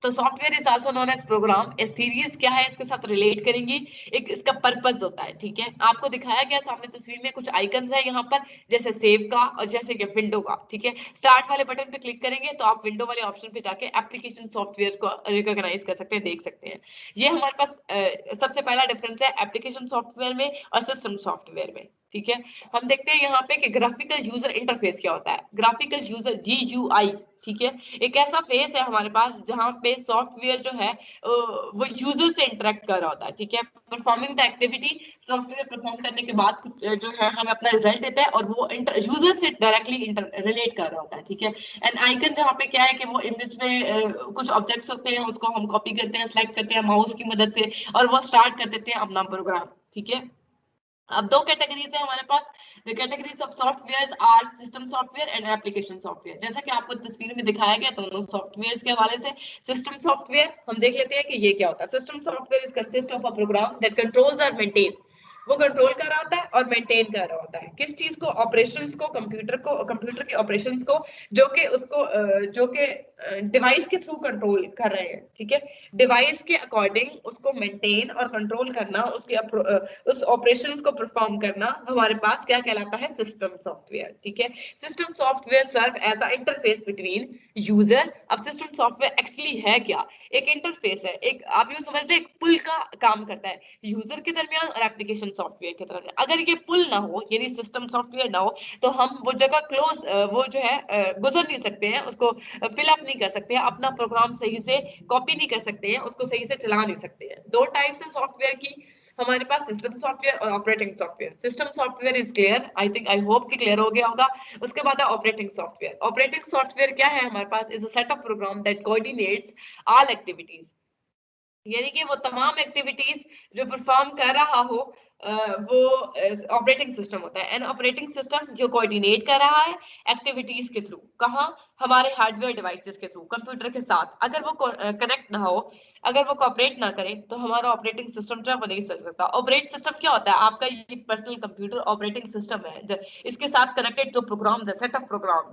تو software is also known as program. Series کیا ہے اس کے ساتھ ریلیٹ کریں گی, ایک اس کا پرپز ہوتا ہے. ٹھیک ہے, آپ کو دکھایا گیا سامنے تصویر میں کچھ آئیکنز ہیں یہاں پر, جیسے سیو کا اور جیسے کہ ونڈو کا. ٹھیک ہے, اسٹارٹ والے بٹن پہ کلک کریں گے تو آپ ونڈو والے آپشن پہ جا کے اپلیکیشن سافٹ ویئر کو ریکگنائز کر سکتے ہیں, دیکھ سکتے ہیں. یہ ہمارے پاس سب سے پہلا ڈفرنس ہے اپلیکیشن سافٹ ویئر میں اور سسٹم سافٹ ویئر میں. ٹھیک ہے, ہم دیکھتے ہیں یہاں پہ کہ گرافیکل یوزر انٹرفیس کیا ہوتا ہے. گرافیکل یوزر GUI, ٹھیک ہے, ایک ایسا فیس ہے ہمارے پاس جہاں پہ سافٹ ویئر جو ہے وہ یوزر سے انٹریکٹ کر رہا ہوتا ہے. ٹھیک ہے, performing the activity, soft where perform کرنے کے بعد جو ہے ہمیں اپنا ریزلٹ دیتا ہے اور وہ یوزر سے ڈائریکٹلی ریلیٹ کر رہا ہوتا ہے. ٹھیک ہے, اینڈ آئیکن جہاں پہ کیا ہے کہ وہ امیج میں کچھ آبجیکٹس ہوتے ہیں, اس کو ہم کاپی کرتے ہیں, سلیکٹ کرتے ہیں ماؤس کی مدد سے اور وہ اسٹارٹ کر دیتے ہیں اپنا پروگرام. ٹھیک ہے, اب دو کیٹیگریز ہیں ہمارے پاس. The categories of software are system software and application software. جیسا کہ آپ کو تصویر میں دکھایا گیا دونوں سافٹ ویئر کے حوالے سے. سسٹم سافٹ ویئر ہم دیکھ لیتے ہیں کہ یہ کیا ہوتا ہے. System software is consist of a program that controls اور مینٹین, وہ کنٹرول کر رہا ہوتا ہے اور مینٹین کر رہا ہوتا ہے. کس چیز کو, آپریشنز کو, کمپیوٹر کے آپریشنز کو, جو کہ ڈیوائس کے تھرو کنٹرول کر رہے ہیں. ٹھیک ہے, ڈیوائس کے اکارڈنگ اس کو مینٹین اور کنٹرول کرنا, اس آپریشنز کو پرفارم کرنا ہمارے پاس کیا کہلاتا ہے, سسٹم سافٹ ویئر. ٹھیک ہے, system soft where serve as a interface between user. اب سسٹم سافٹ ویئر ایکچولی ہے کیا, ایک انٹرفیس ہے, ایک آپ یوں سمجھتے ہیں ایک پل کا کام کرتا ہے یوزر کے درمیان اور اپلیکیشن سافٹ ویئر کے درمیان. اگر یہ پل نہ ہو یعنی سسٹم سافٹ ویئر نہ ہو تو ہم وہ جگہ کلوز وہ جو ہے گزر نہیں سکتے ہیں, اس کو فل اپ نہیں کر سکتے ہیں, اپنا پروگرام صحیح سے کاپی نہیں کر سکتے ہیں, اس کو صحیح سے چلا نہیں سکتے ہیں. دو ٹائپس ہیں سافٹ ویئر کی ہمارے پاس, سسٹم سافٹ ویئر اور operating software. System software is clear, I think, I hope کہ کلیئر ہو گیا ہوگا. اس کے بعد ہے operating software. Operating software کیا ہے ہمارے پاس, is a set of program that coordinates all activities, یعنی کہ وہ تمام ایکٹیویٹیز جو پرفارم کر رہا ہو وہ آپریٹنگ سسٹم ہوتا ہے. اینڈ آپریٹنگ سسٹم جو کوآرڈینیٹ کر رہا ہے ایکٹیویٹیز کے تھرو, کہاں, ہمارے ہارڈ ویئر ڈیوائسز کے تھرو, کمپیوٹر کے ساتھ. اگر وہ کنیکٹ نہ ہو, اگر وہ کوآپریٹ نہ کرے تو ہمارا آپریٹنگ سسٹم جو ہے وہ نہیں چل سکتا. آپریٹ سسٹم کیا ہوتا ہے, آپ کا یہ پرسنل کمپیوٹر آپریٹنگ سسٹم ہے, اس کے ساتھ کنیکٹڈ جو پروگرامز ہے, set of program.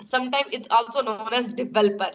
sometimes it's also known as developer,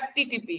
FTTP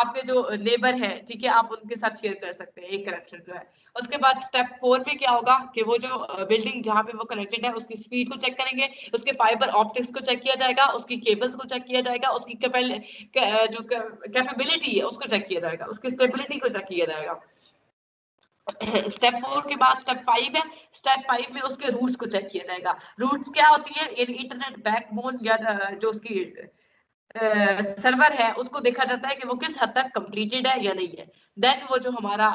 آپ کے جو نیبر ہے ٹھیک ہے آپ ان کے ساتھ شیئر کر سکتے ہیں ایک کنیکشن جو ہے. اس کے بعد اسٹیپ 4 میں کیا ہوگا کہ وہ جو بلڈنگ جہاں پہ وہ کنیکٹڈ ہے اس کی اسپیڈ کو چیک کریں گے, اس کے فائبر آپٹکس کو چیک کیا جائے گا, اس کی کیبلز کو چیک کیا جائے گا, اس کی جو کیپیبلٹی ہے اس کو چیک کیا جائے گا, اس کی اسٹیبلٹی کو چیک کیا جائے گا. اسٹیپ 4 کے بعد اسٹیپ 5 ہے. اسٹیپ 5 میں اس کے روٹس کو چیک کیا جائے گا. روٹس کیا ہوتی ہیں, یعنی انٹرنیٹ بیک بون یا جو اس کی سرور ہے اس کو دیکھا جاتا ہے کہ وہ کس حد تک کمپلیٹڈ ہے یا نہیں ہے. دین وہ جو ہمارا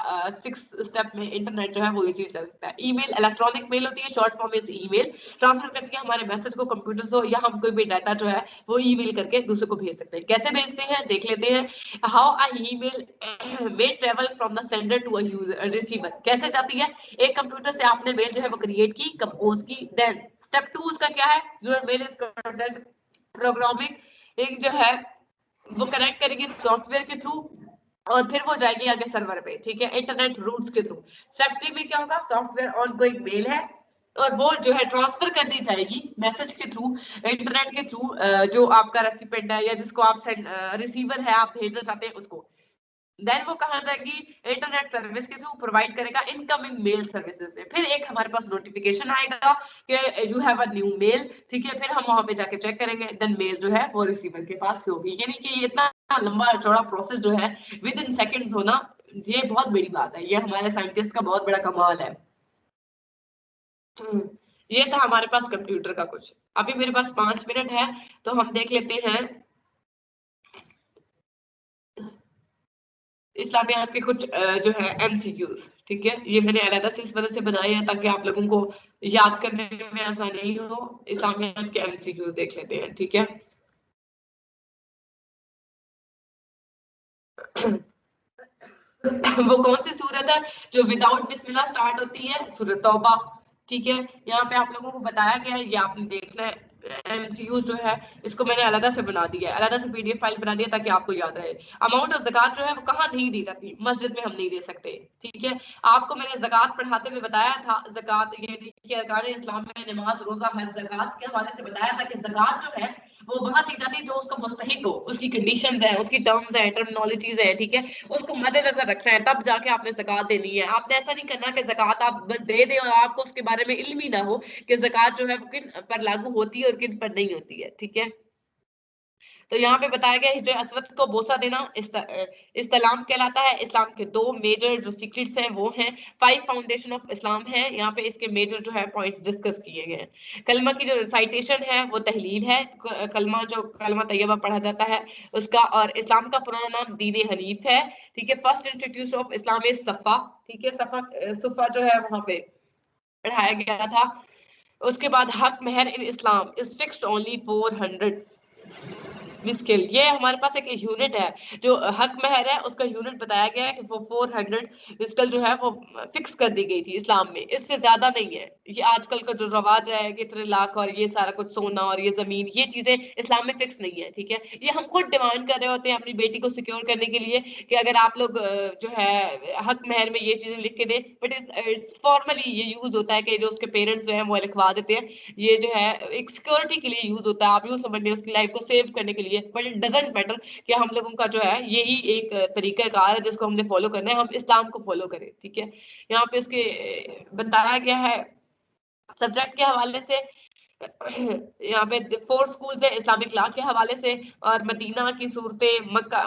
6 اسٹیپ میں انٹرنیٹ جو ہے وہ ایزی چل سکتا ہے. ای میل الیکٹرانک میل ہوتی ہے, شارٹ فارم از ای میل, ٹرانسفر کرتی ہے ہمارے میسج کو کمپیوٹر سے, یا ہم کوئی بھی ڈاٹا جو ہے وہ ای میل کر کے دوسرے کو بھیج سکتے ہیں. کیسے بھیجتے ہیں دیکھ لیتے ہیں. How email may travel from the sender to a receiver. کیسے جاتی ہے, ایک کمپیوٹر سے آپ نے میل جو ہے وہ کریٹ کی, کمپوز کی. دین اسٹیپ 2 اس کا کیا ہے, یور میل از پروگرامنگ, ایک جو ہے وہ کنیکٹ کرے گی سافٹ ویئر کے تھرو اور پھر وہ جائے گی آگے سرور پہ ٹھیک ہے انٹرنیٹ روٹس کے تھرو. اسٹیپ 3 میں کیا ہوگا, سافٹ ویئر آن گوئنگ میل ہے اور وہ جو ہے ٹرانسفر کر دی جائے گی میسج کے تھرو, انٹرنیٹ کے تھرو, جو آپ کا ریسیپینٹ ہے یا جس کو آپ ریسیور ہے آپ بھیجنا چاہتے ہیں اس کو. دین وہ کہاں جائے گی, انٹرنیٹ سروس کے تھرو پرووائڈ کرے گا انکمنگ میل سروسز میں. پھر ایک ہمارے پاس نوٹیفیکیشن آئے گا کہ یو ہیو اے نیو میل ٹھیک ہے, پھر ہم وہاں پہ جا کے چیک کریں گے. دین میل جو ہے وہ ریسیور کے پاس ہوگی. یعنی کہ اتنا لمبا چوڑا پروسیس جو ہے ود ان سیکنڈز ہونا, یہ بہت بڑی بات ہے, یہ ہمارے سائنٹسٹ کا بہت بڑا کمال ہے. یہ تھا ہمارے پاس کمپیوٹر کا کچھ. ابھی میرے پاس 5 منٹ ہے تو ہم دیکھ لیتے ہیں اسلامیات کے کچھ جو ہے ایم سی کیوز ٹھیک ہے. یہ میں نے علیحدہ سے اس وجہ سے بنایا ہے تاکہ آپ لوگوں کو یاد کرنے میں آسانی ہو. اسلامیات کے ایم سی کیوز دیکھ لیتے ہیں ٹھیک ہے. وہ کون سی سورت ہے جو وداؤٹ بسم اللہ سٹارٹ ہوتی ہے, سورۃ توبہ ٹھیک ہے. یہاں پہ آپ لوگوں کو بتایا گیا ہے, یہ آپ نے دیکھنا ہے. ایم سی یو جو ہے اس کو میں نے علیحدہ سے بنا دیا ہے, علیحدہ سے پی ڈی ایف فائل بنا دیا تاکہ آپ کو یاد رہے. اماؤنٹ آف زکات جو ہے وہ کہاں نہیں دی جاتی, مسجد میں ہم نہیں دے سکتے ٹھیک ہے. آپ کو میں نے زکات پڑھاتے ہوئے بتایا تھا, زکات یہ ارکان اسلام میں نماز روزہ حج زکات کے حوالے سے بتایا تھا کہ زکات جو ہے وہ وہاں دی جاتی ہے جو اس کا مستحق ہو, اس کی کنڈیشنز ہیں, اس کی ٹرمز ہیں, ٹرمنالوجیز ہیں ٹھیک ہے. اس کو مد نظر رکھنا ہے تب جا کے آپ نے زکات دینی ہے. آپ نے ایسا نہیں کرنا کہ زکات آپ بس دے دیں اور آپ کو اس کے بارے میں علم ہی نہ ہو کہ زکات جو ہے وہ کن پر لاگو ہوتی ہے اور کن پر نہیں ہوتی ہے ٹھیک ہے. تو یہاں پہ بتایا گیا ہجر اسود کو بوسہ دینا استلام کہلاتا ہے. اسلام کے 2 میجر جو سیکرٹس ہیں وہ ہیں 5 فاؤنڈیشن آف اسلام ہے. یہاں پہ اس کے میجر جو ہے پوائنٹس ڈسکس کیے گئے ہیں. کلمہ کی جو ریسائٹیشن ہے وہ تحلیل ہے, کلمہ جو کلمہ طیبہ پڑھا جاتا ہے اس کا. اور اسلام کا پرانا نام دین حنیف ہے ٹھیک ہے. فرسٹ انٹروڈیوس آف اسلام از صفا ٹھیک ہے. صفا جو ہے وہاں پہ پڑھایا گیا تھا. اس کے بعد حق مہر ان اسلام از فکسڈ اونلی 400 وسکل. یہ ہمارے پاس ایک یونٹ ہے جو حق مہر ہے, اس کا یونٹ بتایا گیا ہے کہ وہ 400 وسکل جو ہے وہ فکس کر دی گئی تھی اسلام میں, اس سے زیادہ نہیں ہے. یہ آج کل کا جو رواج ہے کہ اتنے لاکھ اور یہ سارا کچھ سونا اور یہ زمین, یہ چیزیں اسلام میں فکس نہیں ہے ٹھیک ہے. یہ ہم خود ڈیمانڈ کر رہے ہوتے ہیں اپنی بیٹی کو سیکیور کرنے کے لیے کہ اگر آپ لوگ جو ہے حق مہر میں یہ چیزیں لکھ کے دیں, بٹ فارملی یہ یوز ہوتا ہے کہ جو اس کے پیرنٹس جو ہیں وہ لکھوا دیتے ہیں. یہ جو ہے ایک سیکورٹی کے لیے یوز ہوتا ہے, آپ یوں سمجھ لیں اس کی لائف کو سیو کرنے کے لیے. بٹ اٹ ڈزنٹ میٹر کہ ہم لوگوں کا جو ہے یہی ایک طریقہ کار ہے جس کو ہم نے فالو کرنا ہے, ہم اسلام کو فالو کریں ٹھیک ہے. یہاں پہ اس کے بتایا گیا ہے سبجیکٹ کے حوالے سے, یہاں پہ 4 سکولز ہیں اسلامک لا کے حوالے سے, اور مدینہ کی صورتیں,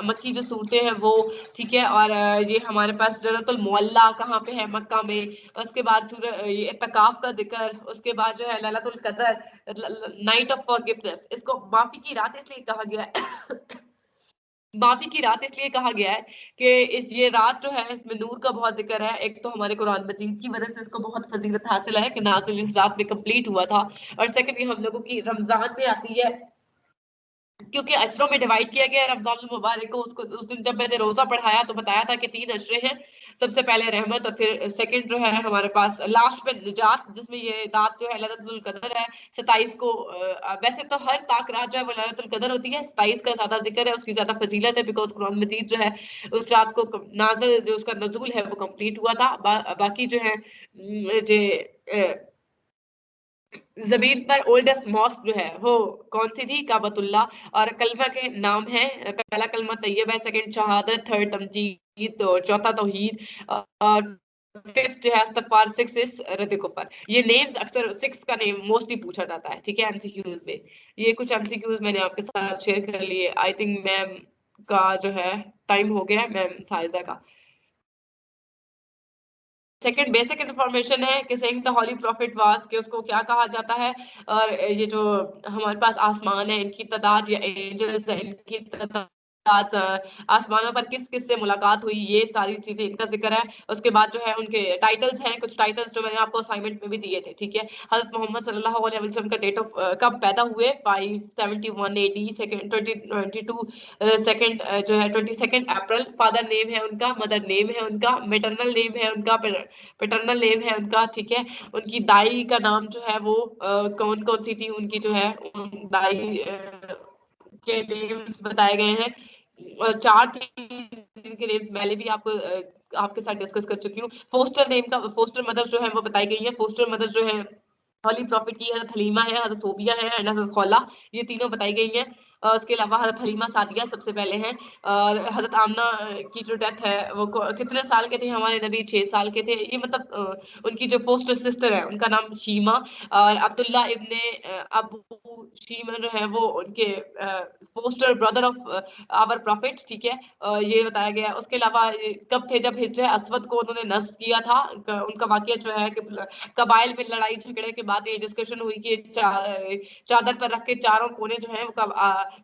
مکی جو صورتیں ہیں وہ ٹھیک ہے. اور یہ ہمارے پاس جنت المعلا کہاں پہ ہے, مکہ میں. اس کے بعد اعتکاف کا ذکر, اس کے بعد جو ہے لیلۃ القدر نائٹ آف فارگیونیس. اس کو معافی کی رات اس لیے کہا گیا ہے معافی کی رات اس لیے کہا گیا ہے کہ یہ رات جو ہے اس میں نور کا بہت ذکر ہے. ایک تو ہمارے قرآن مجید کی وجہ سے اس کو بہت فضیلت حاصل ہے کہ نازل اس رات میں کمپلیٹ ہوا تھا. اور سیکنڈ یہ ہم لوگوں کی رمضان میں آتی ہے کیونکہ اشروں میں ڈیوائڈ کیا گیا ہے رمضان المبارک کو. اس دن جب میں نے روزہ پڑھایا تو بتایا تھا کہ 3 اشرے ہیں, سب سے پہلے رحمت اور پھر سیکنڈ جو ہے ہمارے پاس لاسٹ میں نجات, جس میں یہ رات جو ہے لیلۃ القدر ہے 27 کو. ویسے تو ہر پاک رات جو ہے وہ لیلۃ القدر ہوتی ہے, 27 کا زیادہ ذکر ہے, اس کی زیادہ فضیلت ہے بیکاز قرآن مجید جو ہے اس رات کو نازل جو اس کا نزول ہے وہ کمپلیٹ ہوا تھا. باقی جو ہے زمین پر اولڈسٹ ماسک جو ہے وہ کون سی تھی؟ کعبۃ اللہ. اور کلمہ کے نام ہے، پہلا کلمہ طیب ہے، سیکنڈ شہادت، تھرڈ تمجید، اور چوتھا توحید، اور ففتھ جو ہے استغفار، سکس از رد کفر. یہ نیمز اکثر سکس کا نیم موسٹلی پوچھا جاتا ہے، ٹھیک ہے، ایم سی کیوز میں. یہ کچھ ایم سی کیوز میں نے آپ کے ساتھ شیئر کر لیے. آئی تھنک میم کا جو ہے ٹائم ہو گیا ہے، میم ساجدہ کا. سیکنڈ بیسک انفارمیشن ہے کہ سینگ دا ہولی پروفٹ واز، کہ اس کو کیا کہا جاتا ہے. اور یہ جو ہمارے پاس آسمان ہے، ان کی تعداد، یا اینجلز ہیں، ان کی تعداد، آسمانوں پر کس کس سے ملاقات ہوئی، یہ ساری چیزیں ان کا ذکر ہے. اس کے بعد جو ہے ان کے ٹائٹلز ہیں، کچھ ٹائٹلز جو میں نے آپ کو اسائنمنٹ میں بھی دیے تھے، ٹھیک ہے. حضرت محمد صلی اللہ علیہ وسلم کا ڈیٹ آف کب پیدا ہوئے، 571 AD، سیکنڈ 2022 سیکنڈ جو ہے 22 اپریل. فادر نیم ہے ان کا، مدر نیم ہے ان کا، میٹرنل نیم ہے ان کا، پیٹرنل نیم ہے ان کا، ٹھیک ہے. ان کی دائی کا نام جو ہے وہ کون کون سی تھی، ان کی جو ہے دائی کے نیمز بتائے گئے ہیں. اور 4 تھے جن کے نیمز میں نے بھی آپ کو آپ کے ساتھ ڈسکس کر چکی ہوں. فوسٹر نیم کا، فوسٹر مدر جو ہے وہ بتائی گئی ہے. فوسٹر مدر جو ہے ہولی پروفٹ کی حضرت حلیمہ ہے، حضرت صوبیہ ہے، اینڈ حضرت خولہ، یہ تینوں بتائی گئی ہیں. اس کے علاوہ حضرت حلیمہ سعدیہ سب سے پہلے ہیں. اور حضرت آمنہ کی جو ڈیتھ ہے وہ کتنے سال کے تھے ہمارے نبی؟ 6 سال کے تھے. یہ مطلب ان کی جو فوسٹر سسٹر ہے ان کا نام شیما، اور عبداللہ ابن ابو شیما جو ہے وہ ان کے foster brother of our prophet, ٹھیک ہے. یہ بتایا گیا. اس کے علاوہ کب تھے جب ہجر اسود کو انہوں نے نصب کیا تھا، ان کا واقعہ جو ہے کہ قبائل میں لڑائی جھگڑے کے بعد یہ ڈسکشن ہوئی کہ چادر پر رکھ کے چاروں کونے جو ہیں وہ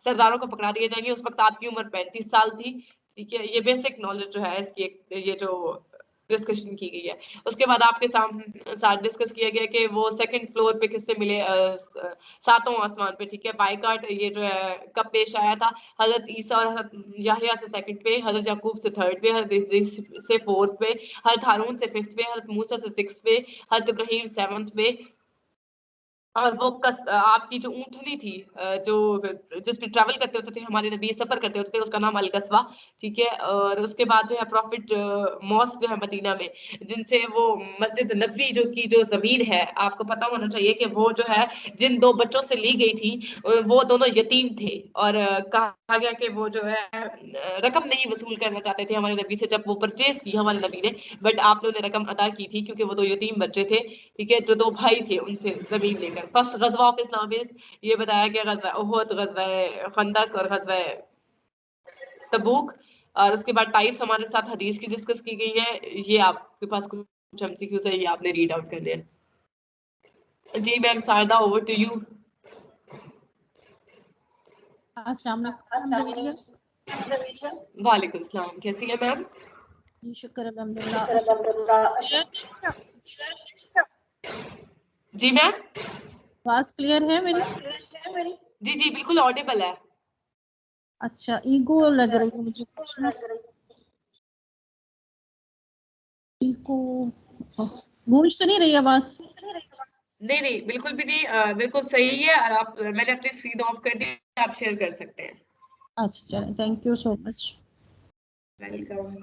سرداروں کو پکڑا دیے جائیں گے. اس وقت آپ کی عمر 35 سال تھی، ٹھیک ہے. یہ بیسک نالج جو ہے اس کی یہ جو ڈسکشن کی گئی ہے. اس کے بعد آپ کے ساتھ ڈسکس کیا گیا کہ وہ سیکنڈ فلور پہ کس سے ملے، 7واں آسمان پہ، ٹھیک ہے. بائیکاٹ یہ جو ہے کب پیش آیا تھا؟ حضرت عیسیٰ اور حضرت یحییٰ سے سیکنڈ پہ، حضرت یعقوب سے تھرڈ پہ، حضرت ادریس سے فورتھ پہ، حضرت ہارون سے ففتھ پہ، حضرت موسیٰ سے سکس پہ، حضرت ابراہیم سیونتھ پہ. اور وہ آپ کی جو اونٹنی تھی جو جس پہ ٹریول کرتے ہوتے تھے ہمارے نبی، سفر کرتے ہوتے تھے، اس کا نام القصوہ، ٹھیک ہے. اور اس کے بعد جو ہے پروفٹ ماسک جو ہے مدینہ میں، جن سے وہ مسجد نبوی جو کی جو زمین ہے، آپ کو پتا ہونا چاہیے کہ وہ جو ہے جن 2 بچوں سے لی گئی تھی وہ دونوں یتیم تھے. اور کہا گیا کہ وہ جو ہے رقم نہیں وصول کرنا چاہتے تھے ہمارے نبی سے جب وہ پرچیز کی ہمارے نبی نے، بٹ آپ نے انہیں رقم ادا کی تھی کیونکہ وہ 2 یتیم بچے تھے، ٹھیک ہے، جو 2 بھائی تھے ان سے زمین لے کر. فرسٹ غزوہ آف اسلام یہ بتایا گیا غزوہ احد، غزوہ خندق اور غزوہ تبوک. اور اس کے بعد ٹائپس ہمارے ساتھ حدیث کی ڈسکس کی گئی ہے. یہ آپ کے پاس کچھ ایم سی کیوز ہے، یہ آپ نے ریڈ آؤٹ کرنے ہیں. جی میم ساجدہ، اوور ٹو یو. السلام علیکم جویریہ. وعلیکم السلام، کیسی ہیں میم؟ جی شکر الحمدللہ. اچھا جی میم، آواز کلیئر ہے میری؟ جی جی بالکل آڈیبل ہے. اچھا ایگو لگ رہی ہے مجھے کچھ نا، ایگو گونج تو نہیں رہی آواز؟ نہیں نہیں بالکل بھی نہیں، بالکل صحیح ہے. اور آپ، میں نے اپنی اسکرین آف کر دی، آپ شیئر کر سکتے ہیں. اچھا چلیں، thank you so much. Welcome.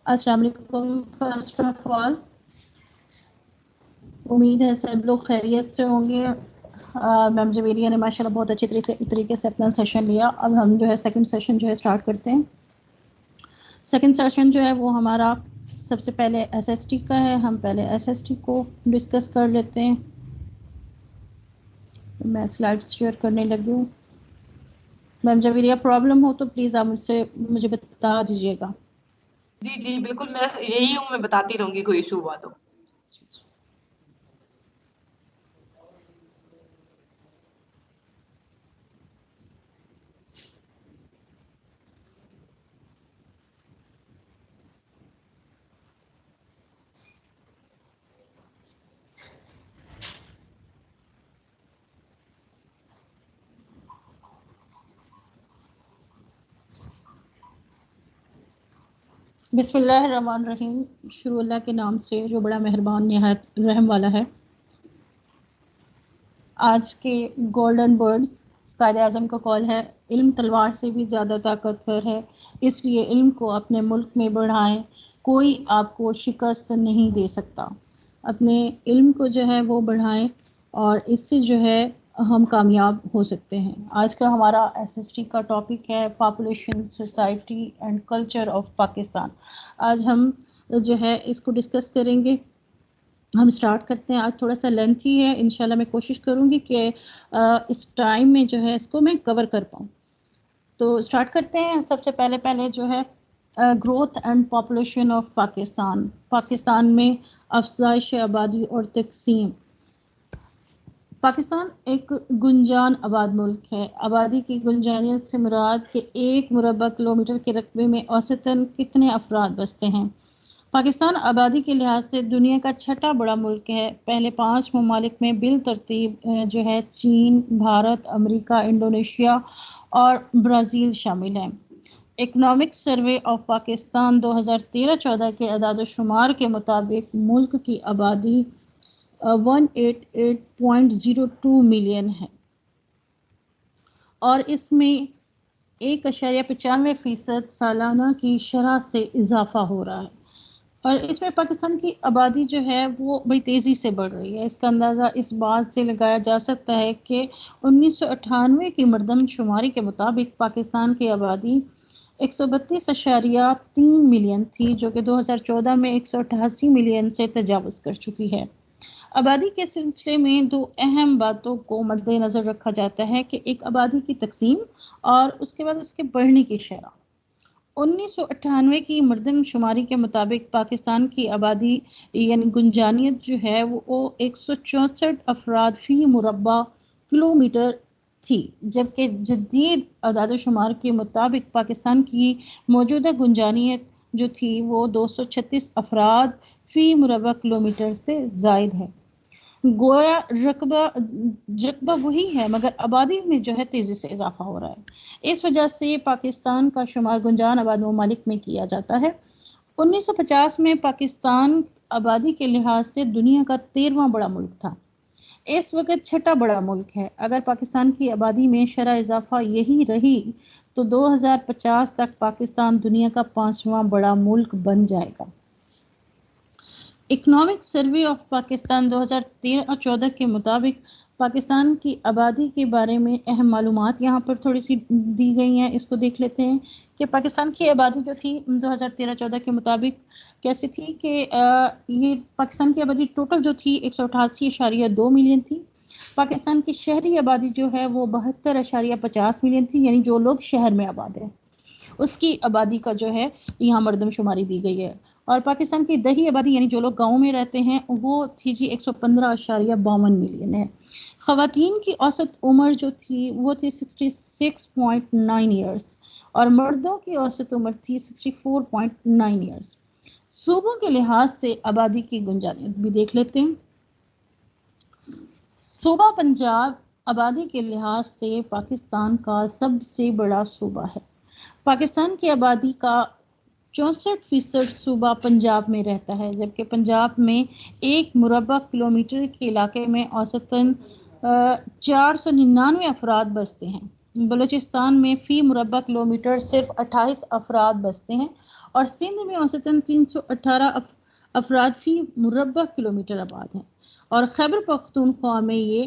السلام علیکم. فرسٹ آف آل امید ہے سب لوگ خیریت سے ہوں گے. میم جویریہ نے ماشاءاللہ بہت اچھی طریقے سے اپنا سیشن لیا. اب ہم جو ہے سیکنڈ سیشن جو ہے اسٹارٹ کرتے ہیں. سیکنڈ سیشن جو ہے وہ ہمارا سب سے پہلے ایس ایس ٹی کا ہے. ہم پہلے ایس ایس ٹی کو ڈسکس کر لیتے ہیں. میں سلائڈ شیئر کرنے لگی ہوں. میم جویریہ پرابلم ہو تو پلیز آپ مجھے بتا دیجیے گا. جی جی بالکل، میں یہی ہوں، میں بتاتی رہوں گی کوئی ایشو ہوا تو. بسم اللہ الرحمن الرحیم. شروع اللہ کے نام سے جو بڑا مہربان نہایت رحم والا ہے. آج کے گولڈن ورڈز قائد اعظم کا قول ہے، علم تلوار سے بھی زیادہ طاقتور ہے، اس لیے علم کو اپنے ملک میں بڑھائیں، کوئی آپ کو شکست نہیں دے سکتا۔ اپنے علم کو جو ہے وہ بڑھائیں اور اس سے جو ہے ہم کامیاب ہو سکتے ہیں۔ آج کا ہمارا SST کا ٹاپک ہے population, society and culture of Pakistan. آج ہم جو ہے اس کو ڈسکس کریں گے۔ ہم سٹارٹ کرتے ہیں۔ آج تھوڑا سا لینتھی ہے، انشاءاللہ میں کوشش کروں گی کہ اس ٹائم میں جو ہے اس کو میں کور کر پاؤں۔ تو سٹارٹ کرتے ہیں۔ سب سے پہلے جو ہے growth and population of Pakistan, Pakistan میں افزائش آبادی اور تقسیم۔ پاکستان ایک گنجان آباد ملک ہے۔ آبادی کی گنجانیت سے مراد کہ 1 مربع کلومیٹر کے رقبے میں اوسطاً کتنے افراد بستے ہیں۔ پاکستان آبادی کے لحاظ سے دنیا کا چھٹا بڑا ملک ہے۔ پہلے 5 ممالک میں بالترتیب جو ہے چین، بھارت، امریکہ، انڈونیشیا اور برازیل شامل ہیں۔ اکنامک سروے آف پاکستان 2013-14 کے اعداد و شمار کے مطابق ملک کی آبادی 188.02 ملین ہے اور اس میں 1.95% سالانہ کی شرح سے اضافہ ہو رہا ہے، اور اس میں پاکستان کی آبادی جو ہے وہ بڑی تیزی سے بڑھ رہی ہے۔ اس کا اندازہ اس بات سے لگایا جا سکتا ہے کہ 1998 کی مردم شماری کے مطابق پاکستان کی آبادی 132.3 ملین تھی، جو کہ 2014 میں 188 ملین سے تجاوز کر چکی ہے۔ آبادی کے سلسلے میں 2 اہم باتوں کو مد نظر رکھا جاتا ہے کہ ایک آبادی کی تقسیم اور اس کے بعد اس کے بڑھنے کی شرح۔ 1998 کی مردم شماری کے مطابق پاکستان کی آبادی یعنی گنجانیت جو ہے وہ 164 افراد فی مربع کلومیٹر تھی، جبکہ جدید اعداد و شمار کے مطابق پاکستان کی موجودہ گنجانیت جو تھی وہ 236 افراد فی مربع کلومیٹر سے زائد ہے۔ گویا رقبہ وہی ہے مگر آبادی میں جو ہے تیزی سے اضافہ ہو رہا ہے۔ اس وجہ سے پاکستان کا شمار گنجان آباد ممالک میں کیا جاتا ہے۔ 1950 میں پاکستان آبادی کے لحاظ سے دنیا کا 13واں بڑا ملک تھا، اس وقت چھٹا بڑا ملک ہے۔ اگر پاکستان کی آبادی میں شرح اضافہ یہی رہی تو 2050 تک پاکستان دنیا کا 5واں بڑا ملک بن جائے گا۔ اکنامک سروے آف پاکستان 2013-14 کے مطابق پاکستان کی آبادی کے بارے میں اہم معلومات یہاں پر تھوڑی سی دی گئی ہیں، اس کو دیکھ لیتے ہیں کہ پاکستان کی آبادی جو تھی 2013-14 کے مطابق کیسی تھی کہ یہ پاکستان کی آبادی ٹوٹل جو تھی 188.2 ملین تھی۔ پاکستان کی شہری آبادی جو ہے وہ 72.50 ملین تھی، یعنی جو لوگ شہر میں آباد ہیں اس کی آبادی کا جو ہے یہاں مردم شماری دی گئی ہے۔ اور پاکستان کی دیہی آبادی یعنی جو لوگ گاؤں میں رہتے ہیں وہ تھی جی 115.52 ملین ہے۔ خواتین کی اوسط عمر جو تھی وہ تھی 66.9 ایئرس اور مردوں کی اوسط عمر تھی 64.9 ایئرس۔ صوبوں کے لحاظ سے آبادی کی گنجانیت بھی دیکھ لیتے ہیں۔ صوبہ پنجاب آبادی کے لحاظ سے پاکستان کا سب سے بڑا صوبہ ہے۔ پاکستان کی آبادی کا 64% صوبہ پنجاب میں رہتا ہے، جبکہ پنجاب میں 1 مربع کلومیٹر کے علاقے میں اوسطاً 499 افراد بستے ہیں۔ بلوچستان میں فی مربع کلومیٹر صرف 28 افراد بستے ہیں اور سندھ میں اوسطاً 318 افراد فی مربع کلومیٹر آباد ہیں، اور خیبر پختونخوا میں یہ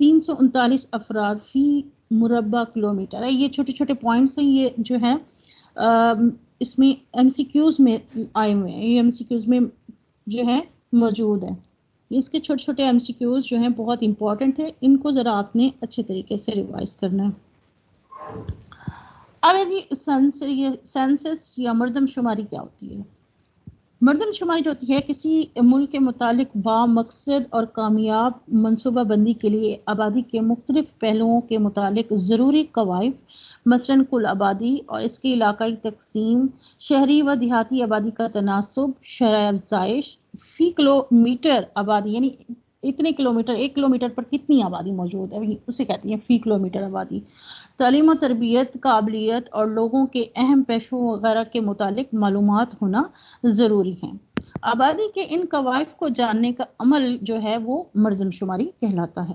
339 افراد فی مربع کلومیٹر ہے۔ یہ چھوٹے چھوٹے پوائنٹس ہیں، یہ جو ہے اس میں MCQs میں آئے ہوئے ہیں، یہ MCQs میں جو ہے موجود ہے۔ اس کے چھوٹے چھوٹے MCQs جو ہیں بہت امپورٹنٹ ہے، ان کو ذرا آپ نے اچھے طریقے سے ریوائز کرنا ہے۔ اب ہے جی سینسس یا مردم شماری کیا ہوتی ہے؟ مردم شماری جو ہوتی ہے کسی ملک کے متعلق با مقصد اور کامیاب منصوبہ بندی کے لیے آبادی کے مختلف پہلوؤں کے متعلق ضروری قواعد، مثلاً کل آبادی اور اس کی علاقائی تقسیم، شہری و دیہاتی آبادی کا تناسب، شرح افزائش، فی کلومیٹر آبادی یعنی اتنے کلومیٹر، 1 کلومیٹر پر کتنی آبادی موجود ہے اسے کہتی ہیں فی کلومیٹر آبادی، تعلیم و تربیت، قابلیت اور لوگوں کے اہم پیشوں وغیرہ کے متعلق معلومات ہونا ضروری ہیں۔ آبادی کے ان قواعد کو جاننے کا عمل جو ہے وہ مردم شماری کہلاتا ہے۔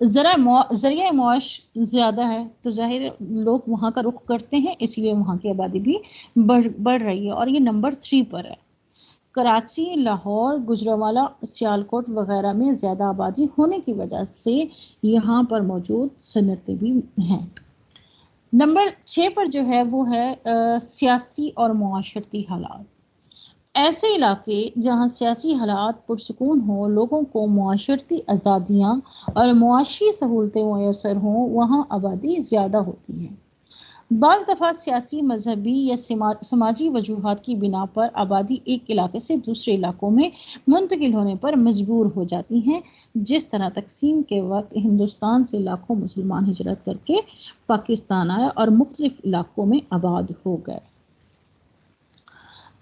ذریعہ معاش زیادہ ہے تو ظاہر لوگ وہاں کا رخ کرتے ہیں، اس لیے وہاں کی آبادی بھی بڑھ رہی ہے، اور یہ نمبر 3 پر ہے۔ کراچی، لاہور، گجرانوالہ، سیالکوٹ وغیرہ میں زیادہ آبادی ہونے کی وجہ سے یہاں پر موجود صنعتیں بھی ہیں۔ نمبر 6 پر جو ہے وہ ہے سیاسی اور معاشرتی حالات۔ ایسے علاقے جہاں سیاسی حالات پرسکون ہوں، لوگوں کو معاشرتی آزادیاں اور معاشی سہولتیں میسر ہوں، وہاں آبادی زیادہ ہوتی ہے۔ بعض دفعہ سیاسی، مذہبی یا سماجی وجوہات کی بنا پر آبادی ایک علاقے سے دوسرے علاقوں میں منتقل ہونے پر مجبور ہو جاتی ہیں، جس طرح تقسیم کے وقت ہندوستان سے لاکھوں مسلمان ہجرت کر کے پاکستان آئے اور مختلف علاقوں میں آباد ہو گئے۔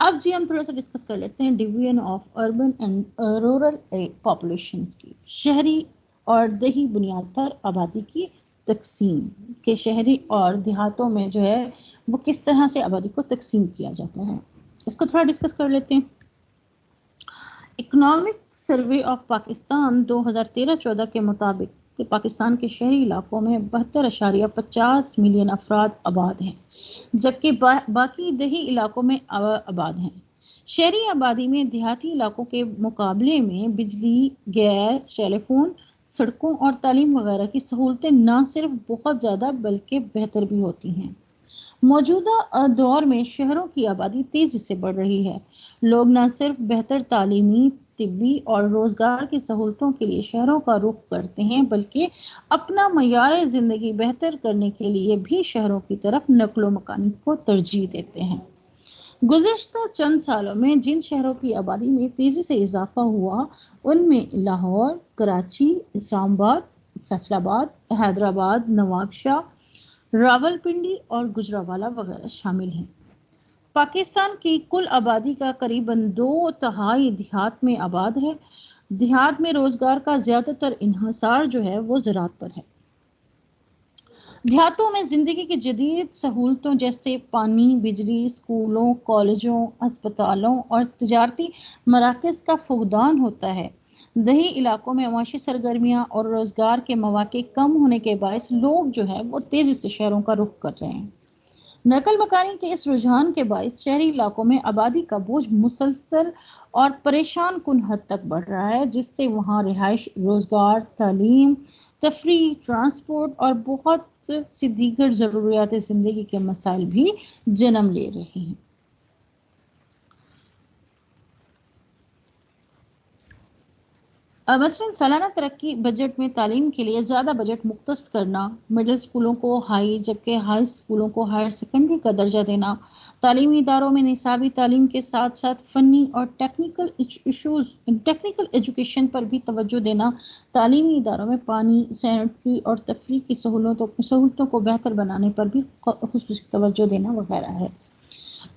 اب جی ہم تھوڑا سا ڈسکس کر لیتے ہیں division of urban and rural populations کی، شہری اور دیہی بنیاد پر آبادی کی تقسیم، کہ شہری اور دیہاتوں میں جو ہے وہ کس طرح سے آبادی کو تقسیم کیا جاتا ہے، اس کو تھوڑا ڈسکس کر لیتے ہیں۔ اکنامک سروے آف پاکستان 2013-14 کے مطابق کہ پاکستان کے شہری علاقوں میں 72.50 ملین افراد آباد ہیں، جبکہ باقی دیہی علاقوں میں آباد ہیں۔ شہری آبادی میں دیہاتی علاقوں کے مقابلے میں بجلی، گیس، ٹیلی فون، سڑکوں اور تعلیم وغیرہ کی سہولتیں نہ صرف بہت زیادہ بلکہ بہتر بھی ہوتی ہیں۔ موجودہ دور میں شہروں کی آبادی تیزی سے بڑھ رہی ہے۔ لوگ نہ صرف بہتر تعلیمی، طبی اور روزگار کی سہولتوں کے لیے شہروں کا رخ کرتے ہیں، بلکہ اپنا معیار زندگی بہتر کرنے کے لیے بھی شہروں کی طرف نقل و مکانی کو ترجیح دیتے ہیں۔ گزشتہ چند سالوں میں جن شہروں کی آبادی میں تیزی سے اضافہ ہوا، ان میں لاہور، کراچی، اسلام آباد، فیصل آباد، حیدرآباد، نواب شاہ، راولپنڈی اور گجرانوالہ وغیرہ شامل ہیں۔ پاکستان کی کل آبادی کا قریباً 2/3 دیہات میں آباد ہے۔ دیہات میں روزگار کا زیادہ تر انحصار جو ہے وہ زراعت پر ہے۔ دیہاتوں میں زندگی کی جدید سہولتوں جیسے پانی، بجلی، اسکولوں، کالجوں، ہسپتالوں اور تجارتی مراکز کا فقدان ہوتا ہے۔ دیہی علاقوں میں معاشی سرگرمیاں اور روزگار کے مواقع کم ہونے کے باعث لوگ جو ہے وہ تیزی سے شہروں کا رخ کر رہے ہیں۔ نقل مکانی کے اس رجحان کے باعث شہری علاقوں میں آبادی کا بوجھ مسلسل اور پریشان کن حد تک بڑھ رہا ہے، جس سے وہاں رہائش، روزگار، تعلیم، تفریح، ٹرانسپورٹ اور بہت سی دیگر ضروریات زندگی کے مسائل بھی جنم لے رہے ہیں۔ مثلاً سالانہ ترقی بجٹ میں تعلیم کے لیے زیادہ بجٹ مختص کرنا، مڈل اسکولوں کو ہائی جبکہ ہائی اسکولوں کو ہائر سیکنڈری کا درجہ دینا، تعلیمی اداروں میں نصابی تعلیم کے ساتھ ساتھ فنی اور ٹیکنیکل ایجوکیشن پر بھی توجہ دینا، تعلیمی اداروں میں پانی، سینیٹری اور تفریح کی سہولتوں کو بہتر بنانے پر بھی خصوصی توجہ دینا وغیرہ ہے۔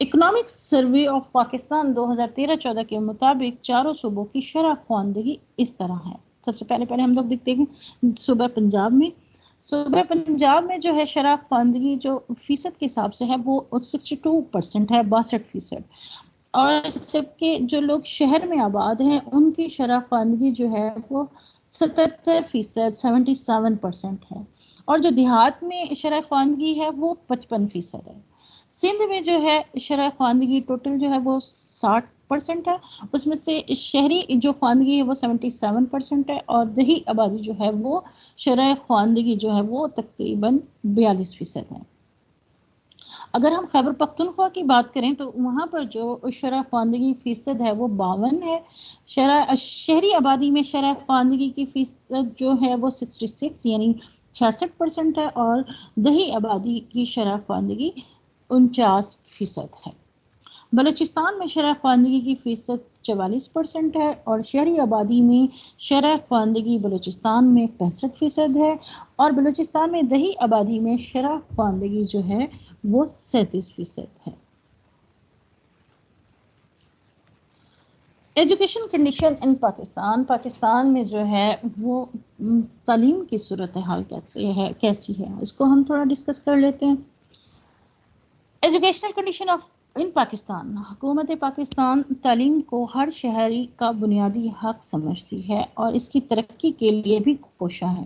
اکنامک سروے آف پاکستان 2013-14 کے مطابق چاروں صوبوں کی شرح خواندگی اس طرح ہے۔ سب سے پہلے ہم لوگ دیکھتے ہیں صوبہ پنجاب میں جو ہے شرح خواندگی جو فیصد کے حساب سے ہے وہ 62% ہے، 62%، اور جبکہ جو لوگ شہر میں آباد ہیں ان کی شرح خواندگی جو ہے وہ 77%، 77% ہے، اور جو دیہات میں شرح خواندگی ہے وہ 55% ہے۔ سندھ میں جو ہے شرح خواندگی ٹوٹل جو ہے وہ 60% ہے، اس میں سے شہری جو خواندگی ہے وہ 77% ہے، اور دیہی آبادی جو ہے وہ شرح خواندگی جو ہے وہ تقریباً 42% ہے۔ اگر ہم خیبر پختونخوا کی بات کریں تو وہاں پر جو شرح خواندگی فیصد ہے وہ 52 ہے۔ شہری آبادی میں شرح خواندگی کی فیصد جو ہے وہ 66 یعنی 66% ہے، اور دیہی آبادی کی شرح خواندگی 49% ہے۔ بلوچستان میں شرح خواندگی کی فیصد 44% ہے، اور شہری آبادی میں شرح خواندگی بلوچستان میں 65% ہے، اور بلوچستان میں دیہی آبادی میں شرح خواندگی جو ہے وہ 37% ہے۔ ایجوکیشن کنڈیشن ان پاکستان میں جو ہے وہ تعلیم کی صورتحال کیسی ہے اس کو ہم تھوڑا ڈسکس کر لیتے ہیں۔ ایجوکیشنل کنڈیشن آف ان پاکستان، حکومت پاکستان تعلیم کو ہر شہری کا بنیادی حق سمجھتی ہے اور اس کی ترقی کے لیے بھی کوشاں ہے۔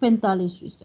45%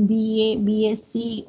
BA, BSc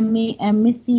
MA, MSc,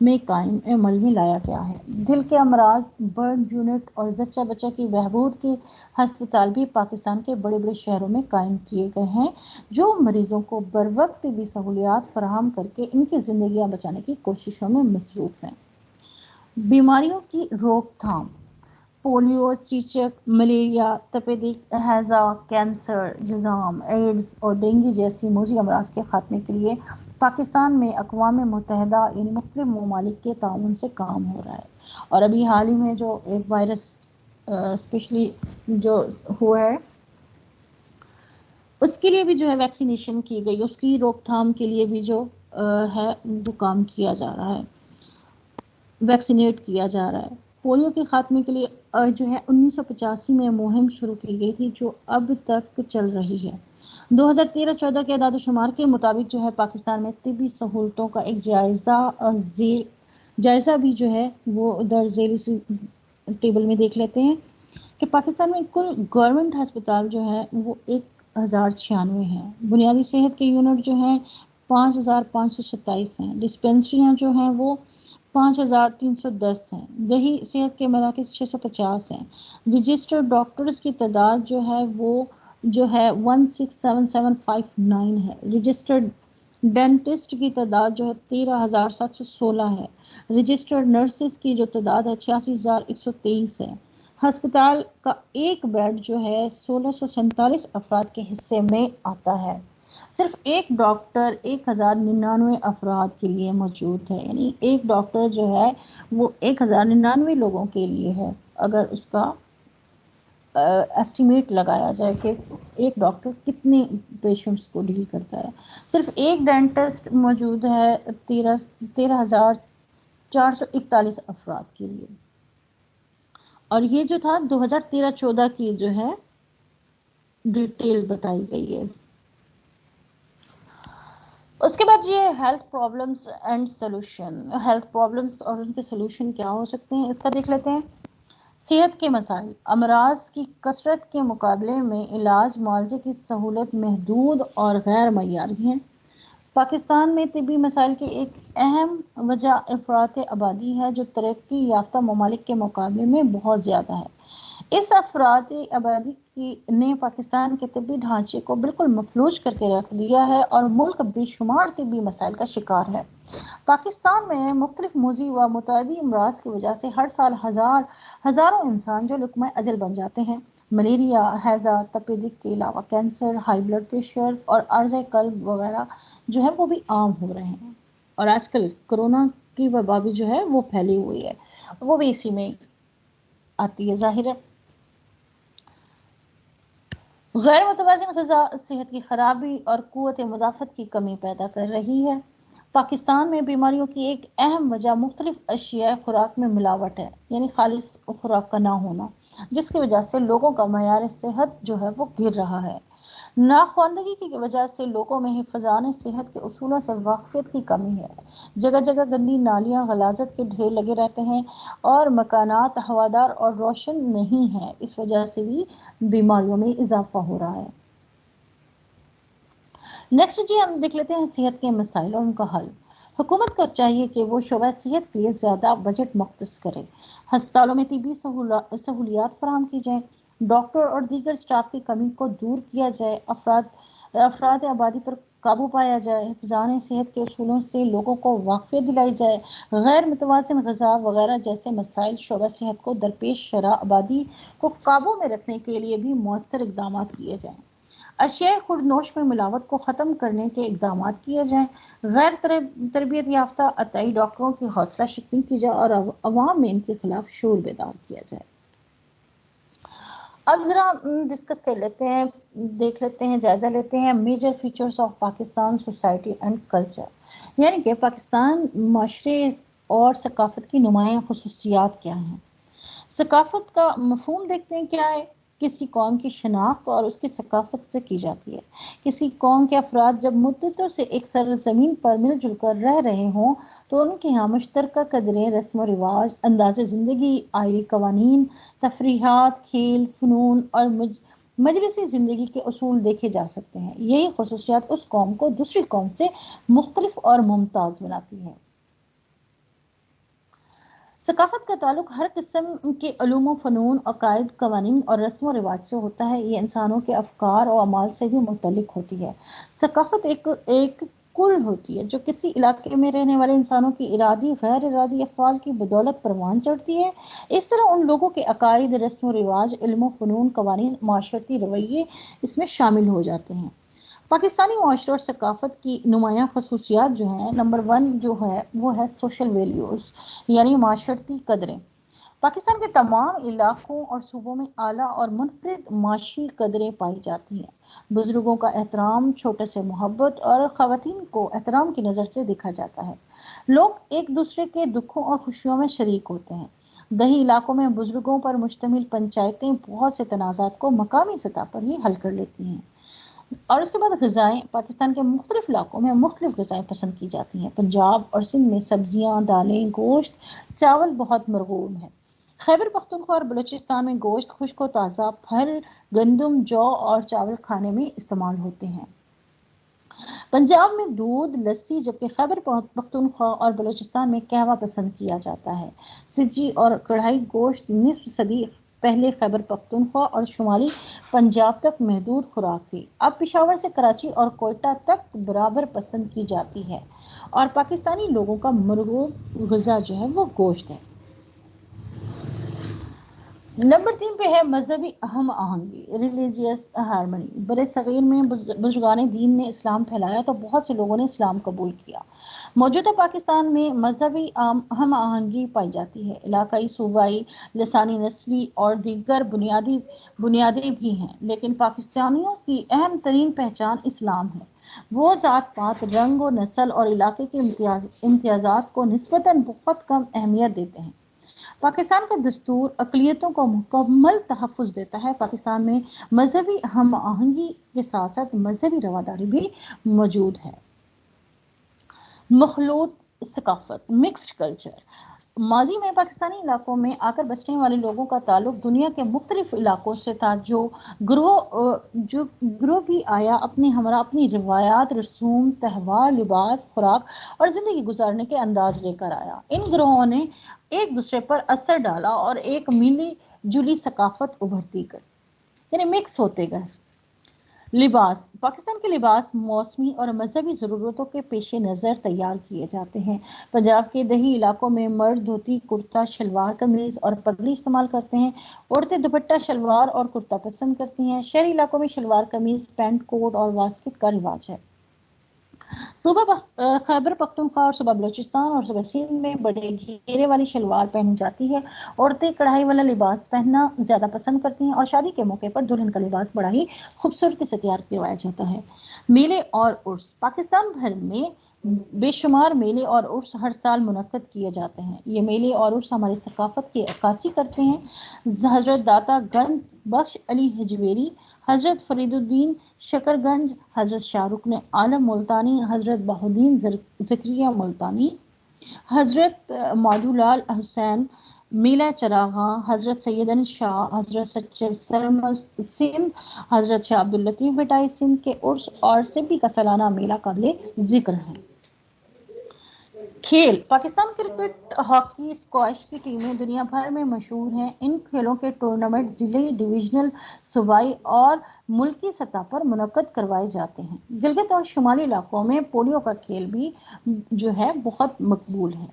میں قائم عمل میں لایا گیا ہے۔ دل کے امراض، برن یونٹ اور زچہ بچہ کی بہبود کے ہسپتال بھی پاکستان کے بڑے بڑے شہروں میں قائم کیے گئے ہیں، جو مریضوں کو بروقت طبی سہولیات فراہم کر کے ان کی زندگیاں بچانے کی کوششوں میں مصروف ہیں۔ بیماریوں کی روک تھام، پولیو، چیچک، ملیریا، تپیدق، ہیضہ، کینسر، جذام، ایڈز اور ڈینگی جیسی موذی امراض کے خاتمے کے لیے پاکستان میں اقوام متحدہ یعنی مختلف ممالک کے تعاون سے کام ہو رہا ہے۔ اور ابھی حال ہی میں جو ایک وائرس اسپیشلی جو ہوا ہے اس کے لیے بھی جو ہے ویکسینیشن کی گئی، اس کی روک تھام کے لیے بھی جو ہے وہ کام کیا جا رہا ہے، ویکسینیٹ کیا جا رہا ہے۔ پولیو کے خاتمے کے لیے جو ہے 1985 میں مہم شروع کی گئی تھی، جو اب تک چل رہی ہے۔ 2013-14 کے اعداد و شمار کے مطابق جو ہے پاکستان میں طبی سہولتوں کا ایک جائزہ بھی جو ہے وہ درج ذیل ٹیبل میں دیکھ لیتے ہیں کہ پاکستان میں کل گورنمنٹ ہسپتال جو ہے وہ 1096 ہیں، بنیادی صحت کے یونٹ جو ہیں 5527 ہیں، ڈسپینسریاں جو ہیں وہ 5310 ہیں، دیہی صحت کے مراکز 650 ہیں، رجسٹرڈ ڈاکٹرز کی تعداد جو ہے وہ جو ہے 167759 ہے، رجسٹرڈ ڈینٹسٹ کی تعداد جو ہے 13716 ہے، رجسٹرڈ نرسز کی جو تعداد ہے 86123 ہے۔ ہسپتال کا ایک بیڈ جو ہے 1647 افراد کے حصے میں آتا ہے۔ صرف ایک ڈاکٹر 1099 افراد کے لیے موجود ہے، یعنی ایک ڈاکٹر جو ہے وہ 1099 لوگوں کے لیے ہے۔ اگر اس کا ایسٹیمیٹ لگایا جائے کہ ایک ڈاکٹر کتنے پیشنٹس کو ڈیل کرتا ہے، صرف ایک ڈینٹسٹ موجود ہے 13,441 افراد کے لیے۔ اور یہ جو تھا 2013-14 کی جو ہے ڈیٹیل بتائی گئی ہے۔ اس کے بعد یہ health problems and solution, health problems اور ان کے سولوشن کیا ہو سکتے ہیں، اس کا دیکھ لیتے ہیں۔ صحت کے مسائل، امراض کی کثرت کے مقابلے میں علاج معالجے کی سہولت محدود اور غیر معیاری ہیں۔ پاکستان میں طبی مسائل کی ایک اہم وجہ افراط آبادی ہے، جو ترقی یافتہ ممالک کے مقابلے میں بہت زیادہ ہے۔ اس افراط آبادی نے پاکستان کے طبی ڈھانچے کو بالکل مفلوج کر کے رکھ دیا ہے اور ملک بے شمار طبی مسائل کا شکار ہے۔ پاکستان میں مختلف موذی و متعدی امراض کی وجہ سے ہر سال ہزاروں انسان جو لقمہ اجل بن جاتے ہیں۔ ملیریا، ہیضہ، تپیدق کے علاوہ کینسر، ہائی بلڈ پریشر اور عرض قلب وغیرہ جو ہے وہ بھی عام ہو رہے ہیں۔ اور آج کل کرونا کی وبا بھی جو ہے وہ پھیلی ہوئی ہے، وہ بھی اسی میں آتی ہے ظاہر ہے۔ غیر متوازن غذا صحت کی خرابی اور قوت مدافعت کی کمی پیدا کر رہی ہے۔ پاکستان میں بیماریوں کی ایک اہم وجہ مختلف اشیاء خوراک میں ملاوٹ ہے، یعنی خالص خوراک کا نہ ہونا، جس کی وجہ سے لوگوں کا معیار صحت جو ہے وہ گر رہا ہے۔ ناخواندگی کی وجہ سے لوگوں میں حفظان صحت کے اصولوں سے واقفیت کی کمی ہے، جگہ جگہ گندی نالیاں، غلاظت کے ڈھیر لگے رہتے ہیں اور مکانات ہوادار اور روشن نہیں ہیں، اس وجہ سے بھی بیماریوں میں اضافہ ہو رہا ہے۔ نیکسٹ جی ہم دیکھ لیتے ہیں صحت کے مسائل اور ان کا حل۔ حکومت کو چاہیے کہ وہ شعبہ صحت کے لیے زیادہ بجٹ مختص کرے، ہسپتالوں میں طبی سہولیات فراہم کی جائیں، ڈاکٹر اور دیگر سٹاف کی کمی کو دور کیا جائے، افراد آبادی پر قابو پایا جائے، حفظان صحت کے اصولوں سے لوگوں کو واقفیت دلائی جائے، غیر متوازن غذا وغیرہ جیسے مسائل شعبہ صحت کو درپیش شرح آبادی کو قابو میں رکھنے کے لیے بھی مؤثر اقدامات کیے جائیں، اشیاء خوردنوش میں ملاوٹ کو ختم کرنے کے اقدامات کیے جائیں، غیر تربیت یافتہ عطائی ڈاکٹروں کی حوصلہ شکنی کی جائے اور عوام میں ان کے خلاف شور بیدار کیا جائے۔ اب ذرا ڈسکس کر لیتے ہیں، دیکھ لیتے ہیں، جائزہ لیتے ہیں major features of Pakistan society and culture, یعنی کہ پاکستان معاشرے اور ثقافت کی نمایاں خصوصیات کیا ہیں۔ ثقافت کا مفہوم دیکھتے ہیں کیا ہے۔ کسی قوم کی شناخت اور اس کی ثقافت سے کی جاتی ہے۔ کسی قوم کے افراد جب مدتوں سے ایک سرزمین پر مل جل کر رہ رہے ہوں تو ان کے ہاں مشترکہ قدریں، رسم و رواج، انداز زندگی، آئلی قوانین، تفریحات، کھیل، فنون اور مجلسی زندگی کے اصول دیکھے جا سکتے ہیں۔ یہی خصوصیات اس قوم کو دوسری قوم سے مختلف اور ممتاز بناتی ہیں۔ ثقافت کا تعلق ہر قسم کے علوم و فنون، عقائد، قوانین اور رسم و رواج سے ہوتا ہے۔ یہ انسانوں کے افکار اور اعمال سے بھی متعلق ہوتی ہے۔ ثقافت ایک کل ہوتی ہے جو کسی علاقے میں رہنے والے انسانوں کی ارادی غیر ارادی افعال کی بدولت پروان چڑھتی ہے۔ اس طرح ان لوگوں کے عقائد، رسم و رواج، علم و فنون، قوانین، معاشرتی رویے اس میں شامل ہو جاتے ہیں۔ پاکستانی معاشرے اور ثقافت کی نمایاں خصوصیات جو ہیں، نمبر 1 جو ہے وہ ہے سوشل ویلیوز، یعنی معاشرتی قدریں۔ پاکستان کے تمام علاقوں اور صوبوں میں اعلیٰ اور منفرد معاشی قدریں پائی جاتی ہیں۔ بزرگوں کا احترام، چھوٹے سے محبت اور خواتین کو احترام کی نظر سے دیکھا جاتا ہے۔ لوگ ایک دوسرے کے دکھوں اور خوشیوں میں شریک ہوتے ہیں۔ دیہی علاقوں میں بزرگوں پر مشتمل پنچایتیں بہت سے تنازعات کو مقامی سطح پر ہی حل کر لیتی ہیں۔ اور اس کے بعد غذائیں، پاکستان کے مختلف علاقوں میں مختلف غذائیں پسند کی جاتی ہیں۔ پنجاب اور سندھ میں سبزیاں، دالیں، گوشت، چاول بہت مرغوب ہیں۔ خیبر پختونخوا اور بلوچستان میں گوشت، خشک و تازہ پھل، گندم، جو اور چاول کھانے میں استعمال ہوتے ہیں۔ پنجاب میں دودھ، لسی، جبکہ خیبر پختونخوا اور بلوچستان میں قہوہ پسند کیا جاتا ہے۔ سجی اور کڑھائی گوشت نصف صدی پہلے خیبر پختونخوا اور شمالی پنجاب تک محدود خوراک تھی، اب پشاور سے کراچی اور کوئٹہ تک برابر پسند کی جاتی ہے، اور پاکستانی لوگوں کا مرغوب غذا جو ہے وہ گوشت ہے۔ نمبر 3 پہ ہے مذہبی ہم آہنگی، ریلیجیس ہارمنی۔ برِ صغیر میں بزرگان دین نے اسلام پھیلایا تو بہت سے لوگوں نے اسلام قبول کیا۔ موجودہ پاکستان میں مذہبی ہم آہنگی پائی جاتی ہے۔ علاقائی، صوبائی، لسانی، نسلی اور دیگر بنیادیں بھی ہیں، لیکن پاکستانیوں کی اہم ترین پہچان اسلام ہے۔ وہ ذات پات، رنگ و نسل اور علاقے کے امتیازات کو نسبتاً بہت کم اہمیت دیتے ہیں۔ پاکستان کا دستور اقلیتوں کو مکمل تحفظ دیتا ہے۔ پاکستان میں مذہبی ہم آہنگی کے ساتھ ساتھ مذہبی رواداری بھی موجود ہے۔ مخلوط ثقافت، مکسڈ کلچر۔ ماضی میں پاکستانی علاقوں میں آ کر بسنے والے لوگوں کا تعلق دنیا کے مختلف علاقوں سے تھا۔ جو گروہ بھی آیا اپنے ہمراہ اپنی روایات، رسوم، تہوار، لباس، خوراک اور زندگی گزارنے کے انداز لے کر آیا۔ ان گروہوں نے ایک دوسرے پر اثر ڈالا اور ایک ملی جلی ثقافت ابھرتی گئی، یعنی مکس ہوتے گئے۔ لباس، پاکستان کے لباس موسمی اور مذہبی ضرورتوں کے پیش نظر تیار کیے جاتے ہیں۔ پنجاب کے دیہی علاقوں میں مرد دھوتی، کرتا، شلوار قمیض اور پگڑی استعمال کرتے ہیں۔ عورتیں دوپٹہ، شلوار اور کرتا پسند کرتی ہیں۔ شہری علاقوں میں شلوار قمیض، پینٹ کوٹ اور واسکٹ کا رواج ہے۔ صوبہ خیبر پختونخوا اور صوبہ بلوچستان اور صوبہ سندھ میں بڑے گھیرے والی شلوار پہنی جاتی ہے۔ عورتیں کڑھائی والا لباس پہننا زیادہ پسند کرتی ہیں اور شادی کے موقع پر دلہن کا لباس بڑا ہی خوبصورتی سے تیار کروایا جاتا ہے۔ میلے اور عرس، پاکستان بھر میں بے شمار میلے اور عرس ہر سال منعقد کیے جاتے ہیں۔ یہ میلے اور عرس ہماری ثقافت کی عکاسی کرتے ہیں۔ حضرت داتا گنج بخش علی حجویری، حضرت فرید الدین شکر گنج، حضرت شاہ رکن عالم ملتانی، حضرت بہاؤالدین زکریا ملتانی، حضرت مادھو لال حسین میلہ چراغاں، حضرت سید انس شاہ، حضرت سچے سرمست سندھ، حضرت شاہ عبداللطیف بٹائی سندھ کے عرس اور سبی کا سالانہ میلہ قابل ذکر ہے۔ کھیل، پاکستان کرکٹ، ہاکی، اسکواش کی ٹیمیں دنیا بھر میں مشہور ہیں۔ ان کھیلوں کے ٹورنامنٹ ضلعی، ڈویژنل، صوبائی اور ملکی سطح پر منعقد کروائے جاتے ہیں۔ گلگت اور شمالی علاقوں میں پولیو کا کھیل بھی جو ہے بہت مقبول ہے۔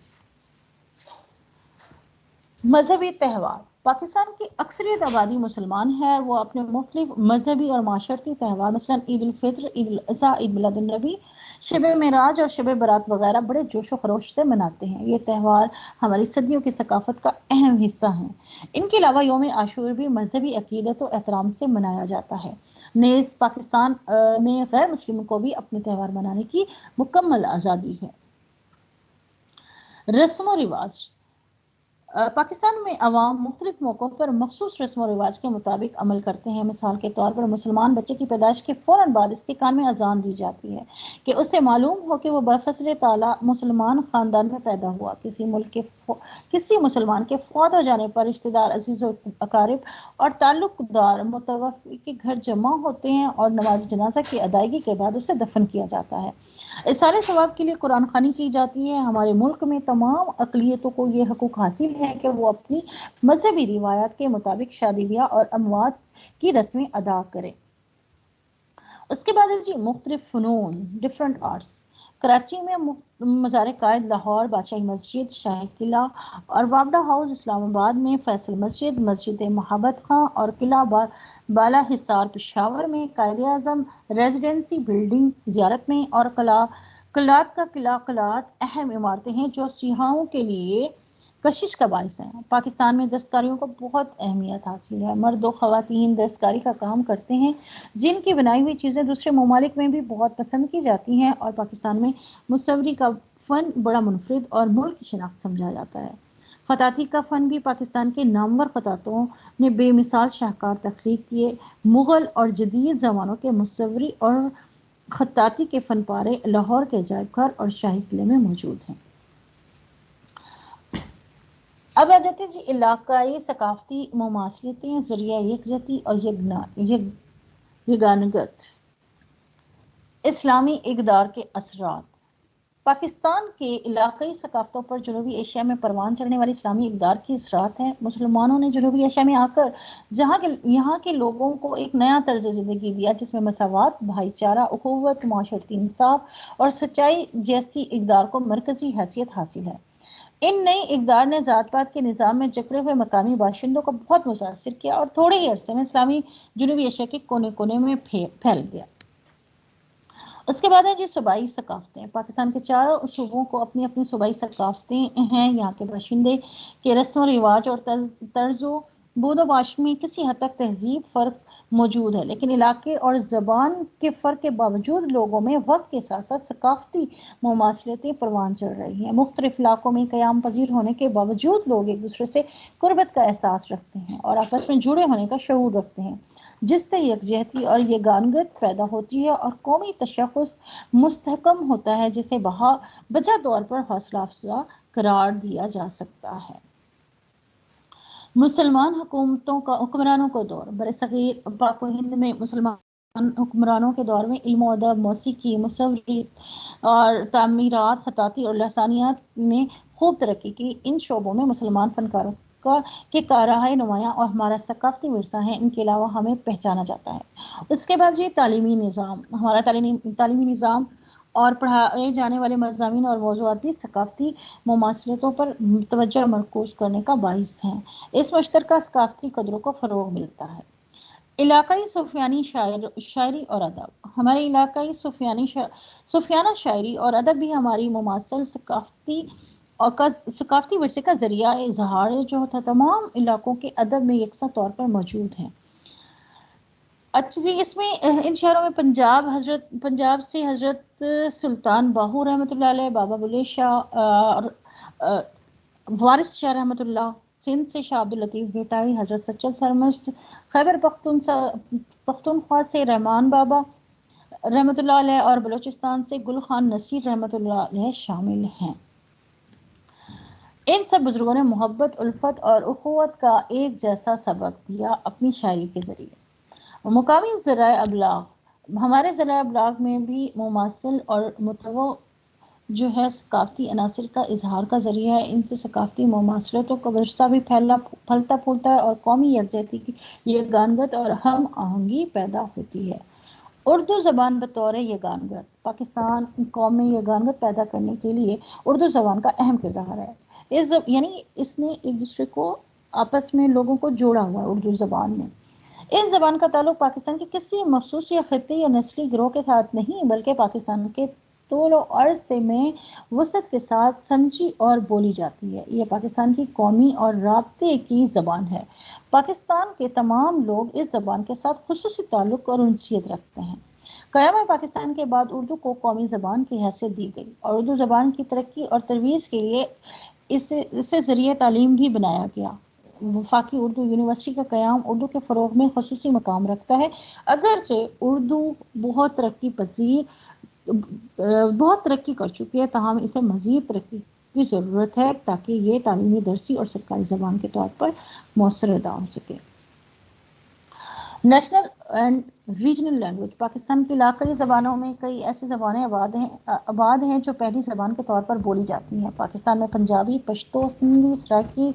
مذہبی تہوار، پاکستان کی اکثریت آبادی مسلمان ہے۔ وہ اپنے مختلف مذہبی اور معاشرتی تہوار مثلاً عید الفطر، عید الاضحیٰ، عید میلاد النبی، شب معراج اور شب برات وغیرہ بڑے جوش و خروش سے مناتے ہیں۔ یہ تہوار ہماری صدیوں کی ثقافت کا اہم حصہ ہیں۔ ان کے علاوہ یوم عاشور بھی مذہبی عقیدت و احترام سے منایا جاتا ہے۔ نیز پاکستان میں غیر مسلموں کو بھی اپنے تہوار منانے کی مکمل آزادی ہے۔ رسم و رواج، پاکستان میں عوام مختلف موقعوں پر مخصوص رسم و رواج کے مطابق عمل کرتے ہیں۔ مثال کے طور پر مسلمان بچے کی پیدائش کے فوراً بعد اس کے کان میں اذان دی جاتی ہے کہ اس سے معلوم ہو کہ وہ بفضل تعالیٰ مسلمان خاندان میں پیدا ہوا۔ کسی ملک کے کسی مسلمان کے فوت ہو جانے پر رشتہ دار، عزیز و اقارب اور تعلق دار متوفی کے گھر جمع ہوتے ہیں اور نماز جنازہ کی ادائیگی کے بعد اسے دفن کیا جاتا ہے۔ اس سارے ثواب کے لیے قرآن خوانی کی جاتی ہے۔ ہمارے ملک میں تمام اقلیتوں کو یہ حقوق حاصل ہے کہ وہ اپنی مذہبی روایات کے مطابق شادی بیاہ اور اموات کی رسمیں ادا کریں۔ اس کے بعد جی مختلف فنون، ڈفرنٹ آرٹس۔ کراچی میں مزار قائد، لاہور بادشاہی مسجد، شاہی قلعہ اور وابڈا ہاؤس، اسلام آباد میں فیصل مسجد، مسجد محبت خاں اور قلعہ بالا حصار پشاور میں قائد اعظم ریزیڈنسی بلڈنگ زیارت میں، اور قلعات کا قلعات اہم عمارتیں ہیں جو سیاحوں کے لیے کشش کا باعث ہیں۔ پاکستان میں دستکاریوں کو بہت اہمیت حاصل ہے۔ مرد و خواتین دستکاری کا کام کرتے ہیں، جن کی بنائی ہوئی چیزیں دوسرے ممالک میں بھی بہت پسند کی جاتی ہیں، اور پاکستان میں مصوری کا فن بڑا منفرد اور ملک کی شناخت سمجھا جاتا ہے۔ خطاطی کا فن بھی پاکستان کے نامور خطاطوں نے بے مثال شاہکار تخلیق کیے۔ مغل اور جدید زمانوں کے مصوری اور خطاطی کے فن پارے لاہور کے عجائب گھر اور شاہی قلعے میں موجود ہیں۔ اب آ جاتے جی علاقائی ثقافتی مماثلتیں، ذریعہ یکجہتی اور یگانگت۔ اسلامی اقدار کے اثرات۔ پاکستان کے علاقائی ثقافتوں پر جنوبی ایشیا میں پروان چڑھنے والی اسلامی اقدار کے اثرات ہیں۔ مسلمانوں نے جنوبی ایشیا میں آ کر یہاں کے لوگوں کو ایک نیا طرز زندگی دیا، جس میں مساوات، بھائی چارہ، اخوت، معاشرتی انصاف اور سچائی جیسی اقدار کو مرکزی حیثیت حاصل ہے۔ ان نئی اقدار نے ذات پات کے نظام میں جکڑے ہوئے مقامی باشندوں کو بہت متاثر کیا اور تھوڑے ہی عرصے میں اسلامی جنوبی ایشیا کے کونے کونے میں پھیل گیا۔ اس کے بعد ہے جی صوبائی ثقافتیں۔ پاکستان کے چاروں صوبوں کو اپنی اپنی صوبائی ثقافتیں ہیں۔ یہاں کے باشندے کے رسم و رواج اور طرز و بود و باش میں کسی حد تک تہذیب فرق موجود ہے، لیکن علاقے اور زبان کے فرق کے باوجود لوگوں میں وقت کے ساتھ ساتھ ثقافتی مماثلتیں پروان چڑھ رہی ہیں۔ مختلف علاقوں میں قیام پذیر ہونے کے باوجود لوگ ایک دوسرے سے قربت کا احساس رکھتے ہیں اور آپس میں جڑے ہونے کا شعور رکھتے ہیں، جس سے یکجہتی اور یگانگت پیدا ہوتی ہے اور قومی تشخص مستحکم ہوتا ہے، جسے بجا طور پر حوصلہ افزا قرار دیا جا سکتا ہے۔ مسلمان حکمرانوں کا دور۔ برصغیر پاک و ہند میں مسلمان حکمرانوں کے دور میں علم و ادب، موسیقی، مصوری اور تعمیرات، خطاطی اور لسانیات نے خوب ترقی کی۔ ان شعبوں میں مسلمان فنکاروں کے کارہائے نمایاں اور ہمارا ثقافتی ورثہ ہے، ان کے علاوہ ہمیں پہچانا جاتا ہے۔ اس کے بعد یہ تعلیمی نظام۔ ہمارا تعلیمی نظام اور پڑھائے جانے والے مضامین اور موضوعات بھی ثقافتی مماثلتوں پر توجہ مرکوز کرنے کا باعث ہیں۔ اس مشترکہ ثقافتی قدروں کو فروغ ملتا ہے۔ علاقائی صوفیانی شاعری اور ادب۔ ہمارے علاقائی صوفیانہ شاعری اور ادب بھی ہماری مماثل ثقافتی ورثے کا ذریعہ اظہار ہے، جو تمام علاقوں کے ادب میں یکساں طور پر موجود ہیں۔ اچھا جی، اس میں ان شہروں میں پنجاب سے حضرت سلطان باہو رحمۃ اللہ علیہ، بابا بلے شاہ وارث شاہ رحمۃ اللہ، سندھ سے شاہ عبداللطیف بھٹائی، حضرت سچل سرمست، خیبر پختونخوا سے رحمان بابا رحمۃ اللہ علیہ اور بلوچستان سے گل خان نصیر رحمۃ اللہ علیہ شامل ہیں۔ ان سب بزرگوں نے محبت، الفت اور اخوت کا ایک جیسا سبق دیا اپنی شاعری کے ذریعے۔ مقامی ذرائع ابلاغ۔ ہمارے ذرائع ابلاغ میں بھی مماثل اور متنوع جو ہے ثقافتی عناصر کا اظہار کا ذریعہ ہے۔ ان سے ثقافتی مماثلتوں کا ورثہ بھی پھلتا پھولتا ہے اور قومی یکجہتی کی یگانگت اور ہم آہنگی پیدا ہوتی ہے۔ اردو زبان بطور یگانگت۔ پاکستان قوم میں یگانگت پیدا کرنے کے لیے اردو زبان کا اہم کردار ہے۔ یعنی اس نے ایک دوسرے کو آپس میں لوگوں کو جوڑا ہوا ہے اردو زبان میں۔ اس زبان کا تعلق پاکستان کے کسی مخصوص یا خطے یا نسلی گروہ کے ساتھ نہیں، بلکہ پاکستان کے طول و عرض میں وسعت کے ساتھ سمجھی اور بولی جاتی ہے۔ یہ پاکستان کی قومی اور رابطے کی زبان ہے۔ پاکستان کے تمام لوگ اس زبان کے ساتھ خصوصی تعلق اور انسیت رکھتے ہیں۔ قیام پاکستان کے بعد اردو کو قومی زبان کی حیثیت دی گئی اور اردو زبان کی ترقی اور ترویج کے لیے اسے ذریعہ تعلیم بھی بنایا گیا۔ وفاقی اردو یونیورسٹی کا قیام اردو کے فروغ میں خصوصی مقام رکھتا ہے۔ اگرچہ اردو بہت ترقی کر چکی ہے، تاہم اسے مزید ترقی کی ضرورت ہے تاکہ یہ تعلیمی درسی اور سرکاری زبان کے طور پر مؤثر ادا ہو سکے. National and regional language. Pakistan کی علاقائی زبانوں میں کئی ایسی زبانیں آباد ہیں جو پہلی زبان کے طور پر بولی جاتی ہیں. پاکستان میں پنجابی، پشتو، سندھی، سرائکی،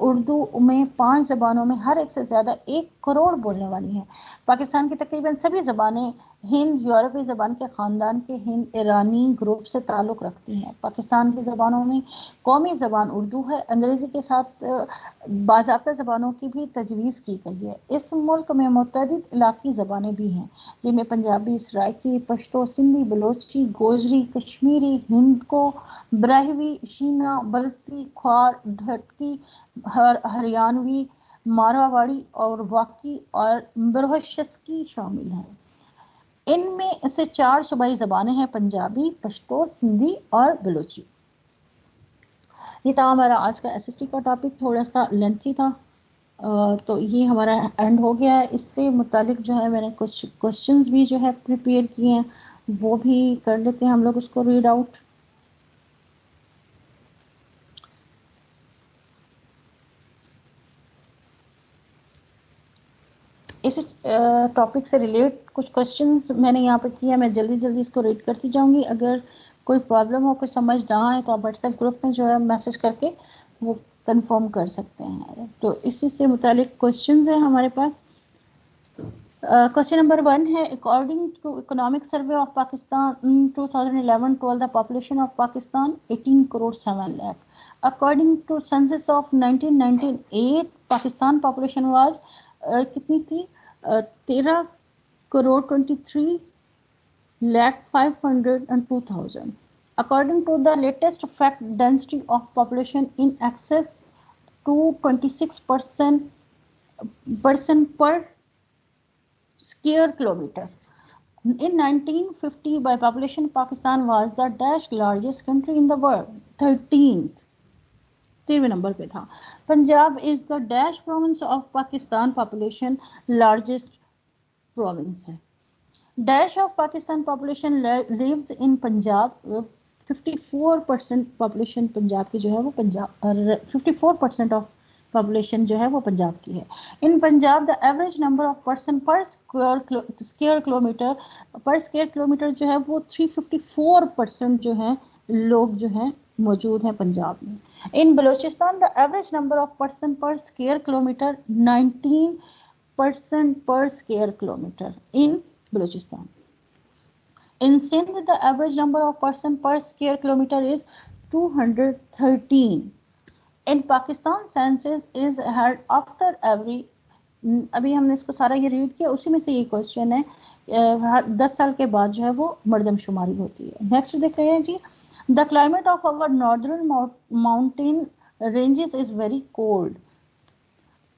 اردو میں 5 زبانوں میں ہر ایک سے زیادہ 1 کروڑ بولنے والی ہیں. پاکستان کی تقریباً سبھی زبانیں ہند یورپی زبان کے خاندان کے ہند ایرانی گروپ سے تعلق رکھتی ہیں. پاکستان کی زبانوں میں قومی زبان اردو ہے. انگریزی کے ساتھ باضابطہ زبانوں کی بھی تجویز کی گئی ہے. اس ملک میں متعدد علاقائی زبانیں بھی ہیں جن میں پنجابی، سرائکی، پشتو، سندھی، بلوچی، گوجری، کشمیری، ہندکو، براہوی، شینا، بلتی، کھوار، ڈھٹکی، ہریانوی، مارواڑی اور واقعی اور بروشسکی شامل ہیں. ان میں سے 4 صوبائی زبانیں ہیں: پنجابی، پشتو، سندھی اور بلوچی. یہ تھا ہمارا آج کا ایس ایس ٹی کا ٹاپک. تھوڑا سا لینتھی تھا تو یہ ہمارا اینڈ ہو گیا ہے. اس سے متعلق جو ہے میں نے کچھ کوشچنز بھی جو ہے پریپیئر کیے ہیں، وہ بھی کر لیتے ہیں ہم لوگ اس کو ریڈ آؤٹ. اس ٹاپک سے ریلیٹ کچھ کوشچنز میں نے یہاں پہ کیا، میں جلدی اس کو ریڈ کرتی جاؤں گی. اگر کوئی پرابلم ہو، کچھ سمجھ نہ آئے تو آپ واٹس ایپ گروپ میں جو ہے میسج کر کے وہ کنفرم کر سکتے ہیں. تو اسی سے متعلق کوشچنز ہیں ہمارے پاس. Question number 1 ہے: According to Economic Survey of Pakistan 2011-12, the population of Pakistan 18 crore 7 lakh. According to census of 1998, Pakistan population was کتنی تھی؟ 13 crore 23 lakh 502,000. According to the latest fact, density of population in excess to 26% per square kilometer. In 1950, by population, Pakistan was the largest country in the world. 13th number پہ تھا. Punjab is the province of Pakistan population largest province ہے. of Pakistan population lives in Punjab. 54% population Punjab کی جو ہے وہ Punjab, 54% of population جو ہے وہ پنجاب کی ہے. In Punjab, the average number of person per square kilometer جو ہے وہ 354% جو ہے لوگ جو ہیں موجود ہیں پنجاب میں. In Balochistan, the average number of person per square kilometer 19% per square kilometer in Balochistan. In Sindh, the average number of person per square kilometer is 213. In Pakistan, census is held after every ابھی ہم نے اس کو سارا یہ red کیا، اسی میں سے یہ کوشچن ہے 10 سال کے بعد جو ہے وہ مردم شماری ہوتی ہے. نیکسٹ دیکھتے ہیں جی. The climate of our northern mountain ranges is very cold.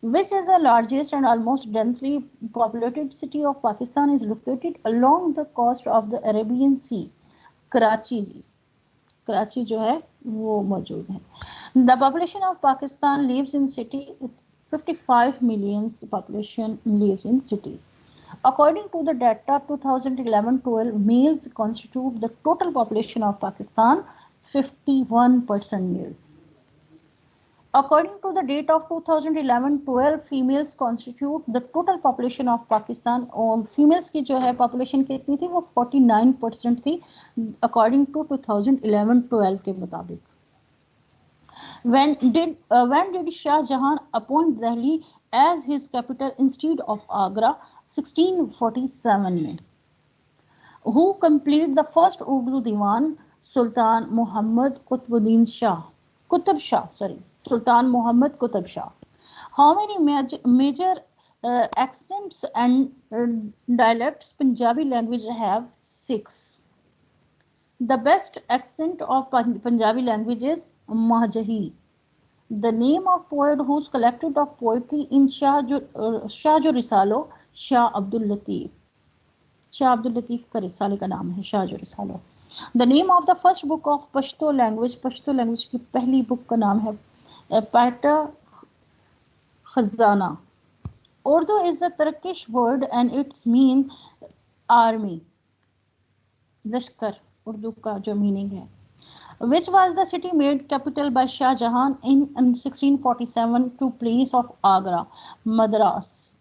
Which is the largest and almost densely populated city of Pakistan is located along the coast of the Arabian Sea? Karachi ji. Karachi جو ہے وہ موجود ہے. The population of Pakistan lives in city with 55 million population lives in cities. According to the data 2011-12, males constitute the total population of Pakistan, 51% males. According to the data of 2011-12, females constitute the total population of Pakistan. Females کی جو ہے population کتنی تھی وہ 49% تھی according to 2011-12 کے مطابق. When did Shah Jahan appoint Delhi as his capital instead of Agra? 1647 میں. Who completed the first Urdu Diwan? Sultan Muhammad Qutb Shah. Sultan Muhammad Qutb Shah. How many major accents and dialects Punjabi language have? 6. The best accent of Punjabi language is Mahjahi. The name of poet whose collected of poetry in Shah Jo Risalo, Shah Abdul Latif. Shah Abdul Latif کا رسالے کا نام ہے شاہ جو رسالہ. The name of the first book of Pashto language. Pashto language کی پہلی بک کا نام ہے Pata Khazana. Urdu is a Turkish word and its mean army. لشکر اردو کا جو میننگ ہے. Which was the city made capital by Shah Jahan in 1647 to place of Agra? Madras.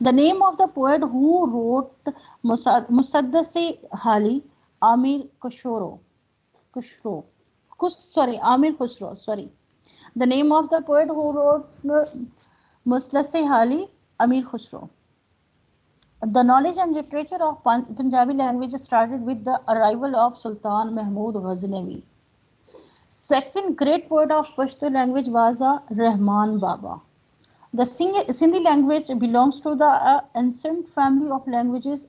The name of the poet who wrote Musaddasi Hali, Amir Khusro. Amir Khusro. Sorry. The name of the poet who wrote Musaddasi Hali, Amir Khusro. The knowledge and literature of Punjabi language started with the arrival of Sultan Mahmud Ghaznavi. Second great poet of Pashto language was Rahman Baba. The Sindhi language belongs to the ancient family of languages.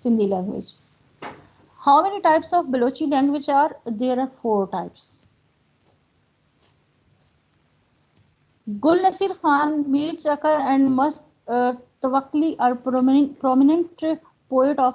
Sindhi language. How many types of Balochi language are? There are 4 types. Gul Nasir Khan, Mir Chakar and Mast Tawakkali are prominent poet of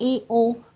A.O.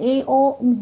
A.O.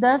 10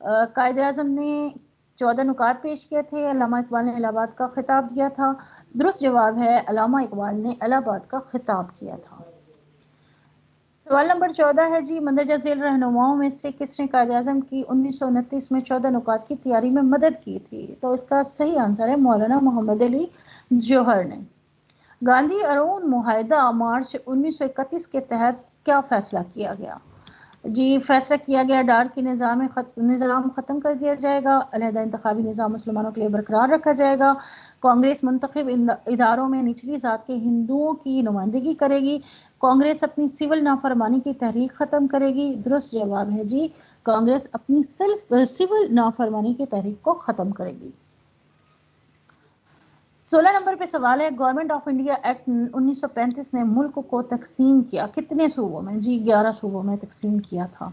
Quaid Azam نے 14 نکات پیش کیے تھے. علامہ اقبال نے الہ آباد کا خطاب دیا تھا. درست جواب ہے علامہ اقبال نے الہ آباد کا خطاب کیا تھا. سوال نمبر 14 ہے جی مندرجہ ذیل رہنماؤں میں سے کس نے قائد اعظم کی 1929 میں 14 نکات کی تیاری میں مدد کی تھی؟ تو اس کا صحیح آنسر ہے مولانا محمد علی جوہر نے. گاندھی ارون معاہدہ مارچ 1931 کے تحت کیا فیصلہ کیا گیا؟ جی فیصلہ کیا گیا ڈار کی نظام ختم کر دیا جائے گا. علیحدہ انتخابی نظام مسلمانوں کے لیے برقرار رکھا جائے گا. کانگریس منتخب اداروں میں نچلی ذات کے ہندوؤں کی نمائندگی کرے گی. کانگریس اپنی سول نافرمانی کی تحریک ختم کرے گی. درست جواب ہے جی کانگریس اپنی سول نافرمانی کی تحریک کو ختم کرے گی. 16 نمبر پہ سوال ہے گورنمنٹ آف انڈیا ایکٹ 1935 نے ملک کو تقسیم کیا کتنے صوبوں میں؟ جی 11 صوبوں میں تقسیم کیا تھا.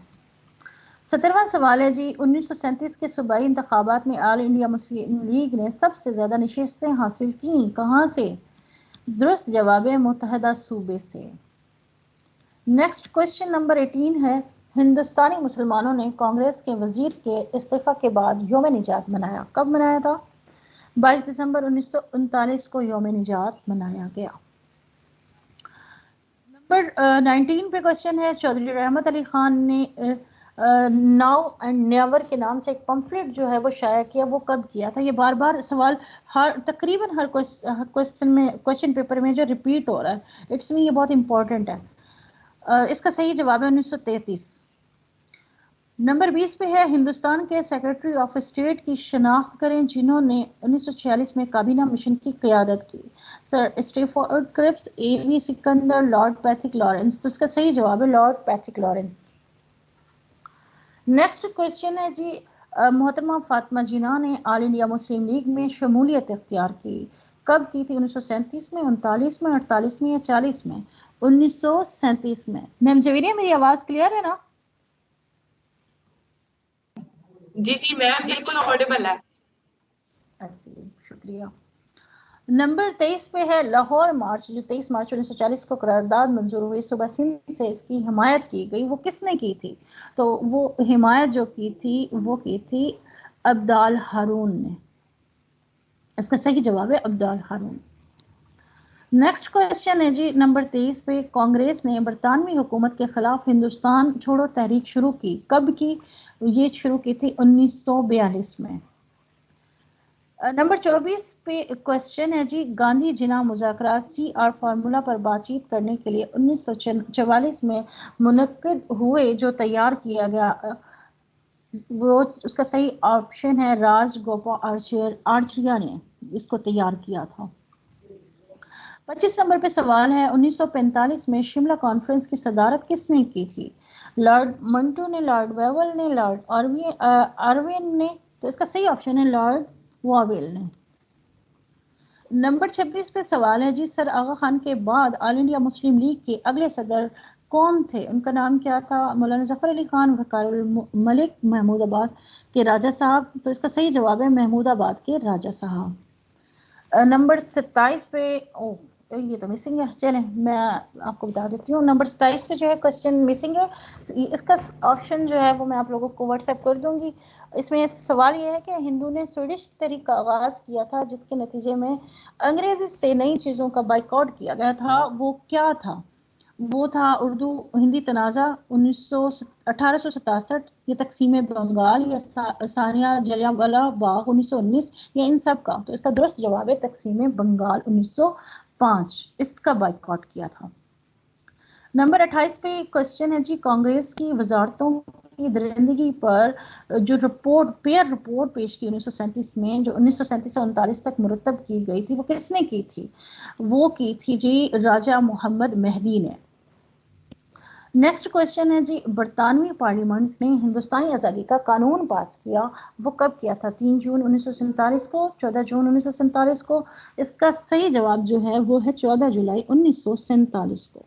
17واں سوال ہے جی 1937 کے صوبائی انتخابات میں آل انڈیا مسلم لیگ نے سب سے زیادہ نشستیں حاصل کیں کہاں سے؟ درست جواب ہے متحدہ صوبے سے. نیکسٹ کوشچن نمبر 18 ہے ہندوستانی مسلمانوں نے کانگریس کے وزیر کے استعفی کے بعد یوم نجات منایا. کب منایا تھا؟ 22 دسمبر 1939 کو یوم نجات منایا گیا. نمبر 19 پہ کوشچن ہے چودھری رحمت علی خان نے ناؤ اینڈ نیور کے نام سے ایک پمفلٹ جو ہے وہ شائع کیا. وہ کب کیا تھا؟ یہ بار بار سوال تقریباً ہر کوشچن پیپر میں جو ریپیٹ ہو رہا ہے اٹس میں یہ بہت امپورٹنٹ ہے. اس کا صحیح جواب ہے 1933. نمبر 20 پہ ہے ہندوستان کے سیکرٹری آف اسٹیٹ کی شناخت کریں جنہوں نے 1946 میں کابینہ مشن کی قیادت کی. سر اسٹیفورڈ کرپس، اے وی سکندر، لارڈ پیٹرک لارنس. تو اس کا صحیح جواب ہے lord Patrick Lawrence. Next question ہے جی محترمہ فاطمہ جناح نے آل انڈیا مسلم لیگ میں شمولیت اختیار کی. کب کی تھی؟ 1937 میں، 39 میں، 48 میں یا 40 میں؟ 1937 میں. میم جویریہ میری آواز کلیئر ہے نا؟ جی جی میم بالکل آڈیبل ہے. اچھا جی شکریہ. نمبر 23 پہ ہے لاہور مارچ جو 23 مارچ 1940 کو قرارداد منظور ہوئی صوبہ سندھ سے اس کی حمایت کی گئی. وہ کس نے کی تھی؟ تو وہ حمایت جو کی تھی وہ کی تھی عبدال ہارون نے. اس کا صحیح جواب ہے عبدال ہارون. نیکسٹ کوشچن ہے جی نمبر 23 پہ کانگریس نے برطانوی حکومت کے خلاف ہندوستان چھوڑو تحریک شروع کی. کب کی؟ یہ شروع کی تھی 1942 میں. نمبر 24 پہ کوشچن ہے جی گاندھی جناح مذاکرات سی آر فارمولا پر بات چیت کرنے کے لیے 1944 میں منعقد ہوئے جو تیار کیا گیا وہ اس کا صحیح آپشن ہے راج گوپا آرچریا نے اس کو تیار کیا تھا. 25 نمبر پہ سوال ہے 1945 میں شملہ کانفرنس کی صدارت کس نے کی تھی؟ لارڈ منٹو نے، لارڈ ویول نے، لارڈ آروین نے. تو اس کا صحیح آپشن ہے لارڈ واویل نے. نمبر 26 پہ سوال ہے جی سر آغا خان کے بعد آل انڈیا مسلم لیگ کے اگلے صدر کون تھے؟ ان کا نام کیا تھا؟ مولانا ظفر علی خان، وقار الملک، محمود آباد کے راجہ صاحب. تو اس کا صحیح جواب ہے محمود آباد کے راجہ صاحب. نمبر 27 پہ یہ تو مسنگ ہے، چلیں میں آپ کو بتا دیتی ہوں. نمبر 27 پہ جو ہے کوشچن مسنگ ہے. اس کا آپشن جو ہے وہ میں آپ لوگوں کو واٹس ایپ کر دوں گی. اس میں سوال یہ ہے کہ ہندو نے سویڈش تحریک کا آغاز کیا تھا جس کے نتیجے میں انگریزی سے نئی چیزوں کا بائیکاٹ کیا گیا تھا. وہ کیا تھا؟ وہ تھا اردو ہندی تنازع 1867 یا تقسیم بنگال یا ثانیہ جلیاں والا باغ 1919 یا ان سب کا. تو اس کا درست جواب ہے تقسیم بنگال 1905. اس کا بائیکاٹ کیا تھا. نمبر 28 پہ کوشچن ہے جی کانگریس کی وزارتوں کی درندگی پر جو پیئر رپورٹ پیش کی 1937 میں جو 1937 سے 39 تک مرتب کی گئی تھی وہ کس نے کی تھی؟ وہ کی تھی جی راجہ محمد مہدی نے. نیکسٹ کوشچن ہے جی برطانوی پارلیمنٹ نے ہندوستانی آزادی کا قانون پاس کیا. وہ کب کیا تھا؟ 3 جون 1947 کو، 14 جون 1947 کو. اس کا صحیح جواب جو ہے وہ ہے 14 جولائی 1947 کو.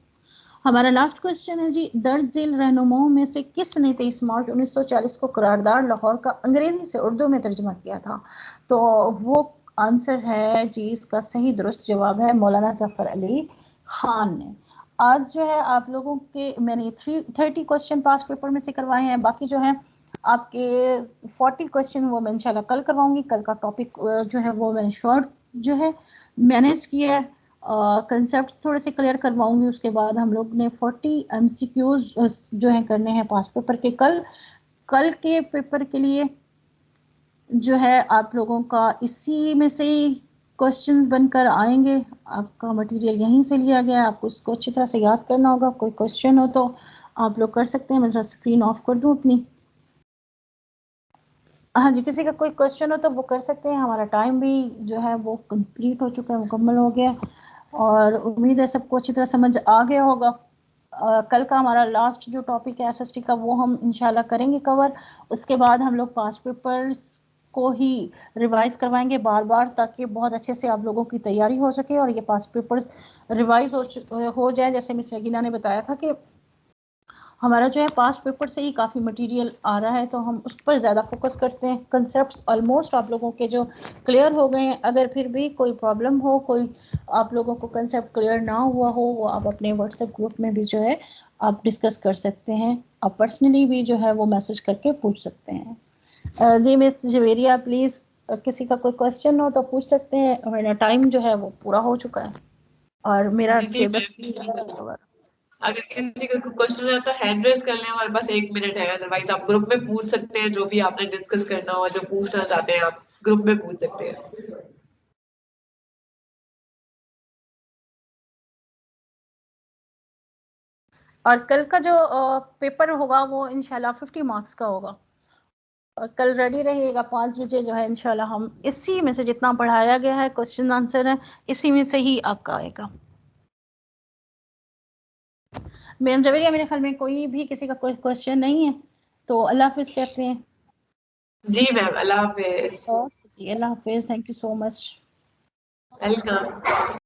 ہمارا لاسٹ کوشچن ہے جی درج ذیل رہنماؤں میں سے کس نے 23 مارچ 1940 کو قرارداد لاہور کا انگریزی سے اردو میں ترجمہ کیا تھا؟ تو وہ آنسر ہے جی اس کا صحیح درست جواب ہے مولانا ظفر علی خان نے. آج جو ہے آپ لوگوں کے میں نے 30 کوشچن پاس پیپر میں سے کروائے ہیں. باقی جو ہے آپ کے 40 کوشچن وہ میں انشاءاللہ کل کرواؤں گی. کل کا ٹاپک جو ہے وہ میں نے شارٹ جو ہے مینیج کیا ہے, کنسیپٹس تھوڑے سے کلیئر کرواؤں گی. اس کے بعد ہم لوگ نے 40 MCQs جو ہیں کرنے ہیں پاس پیپر کے. کل کے پیپر کے لیے جو ہے آپ لوگوں کا اسی میں سے ہی کوشچنز بن کر آئیں گے. آپ کا مٹیریل یہیں سے لیا گیا ہے, آپ کو اس کو اچھی طرح سے یاد کرنا ہوگا. کوئی کوشچن ہو تو آپ لوگ کر سکتے ہیں. میں ذرا اسکرین آف کر دوں اپنی. ہاں جی, کسی کا کوئی کوشچن ہو تو وہ کر سکتے ہیں. ہمارا ٹائم بھی جو ہے وہ کمپلیٹ ہو چکا ہے, مکمل ہو گیا, اور امید ہے سب کو اچھی طرح سمجھ آ گیا ہوگا. کل کا ہمارا لاسٹ جو ٹاپک ہے SST کا وہ ہم انشاءاللہ کریں گے کور. اس کے بعد ہم لوگ پاس پیپرز کو ہی ریوائز کروائیں گے بار بار, تاکہ بہت اچھے سے آپ لوگوں کی تیاری ہو سکے اور یہ پاس پیپرز ریوائز ہو جائے. جیسے مس یگینا نے بتایا تھا کہ ہمارا جو ہے پاس پیپر سے ہی کافی مٹیریل آ رہا ہے, تو ہم اس پر زیادہ فوکس کرتے ہیں. کنسیپٹس آلموسٹ آپ لوگوں کے جو کلیئر ہو گئے ہیں. اگر پھر بھی کوئی پرابلم ہو, کوئی آپ لوگوں کو کنسیپٹ کلیئر نہ ہوا ہو, وہ آپ اپنے واٹس ایپ گروپ میں بھی جو ہے آپ ڈسکس کر سکتے ہیں. آپ پرسنلی بھی جو ہے وہ میسج کر کے پوچھ سکتے ہیں. جی مس جویریہ, پلیز کسی کا کوئی کوشچن ہو تو پوچھ سکتے ہیں. میرا ٹائم جو ہے وہ پورا ہو چکا ہے اور میرا جی سلیبس بھی اگر کسی کا کوشچن ہے تو ہینڈ ریز کر لیں, ہمارے پاس 1 منٹ ہے. ادروائز آپ گروپ میں پوچھ سکتے ہیں, جو بھی آپ نے ڈسکس کرنا ہو, جو پوچھنا چاہتے ہیں آپ گروپ میں پوچھ سکتے ہیں. اور کل کا جو پیپر ہوگا وہ انشاءاللہ 50 مارکس کا ہوگا. اور کل ریڈی رہیے گا 5 بجے جو ہے انشاءاللہ ہم اسی میں سے جتنا پڑھایا گیا ہے کوشچن آنسر ہے اسی میں سے ہی آپ کا آئے گا. میم جویریہ, میرے خیال میں کوئی بھی کسی کا کوئی کوشچن نہیں ہے, تو اللہ حافظ کہتے ہیں. جی میم, اللہ حافظ. جی اللہ حافظ, thank you so much. Welcome.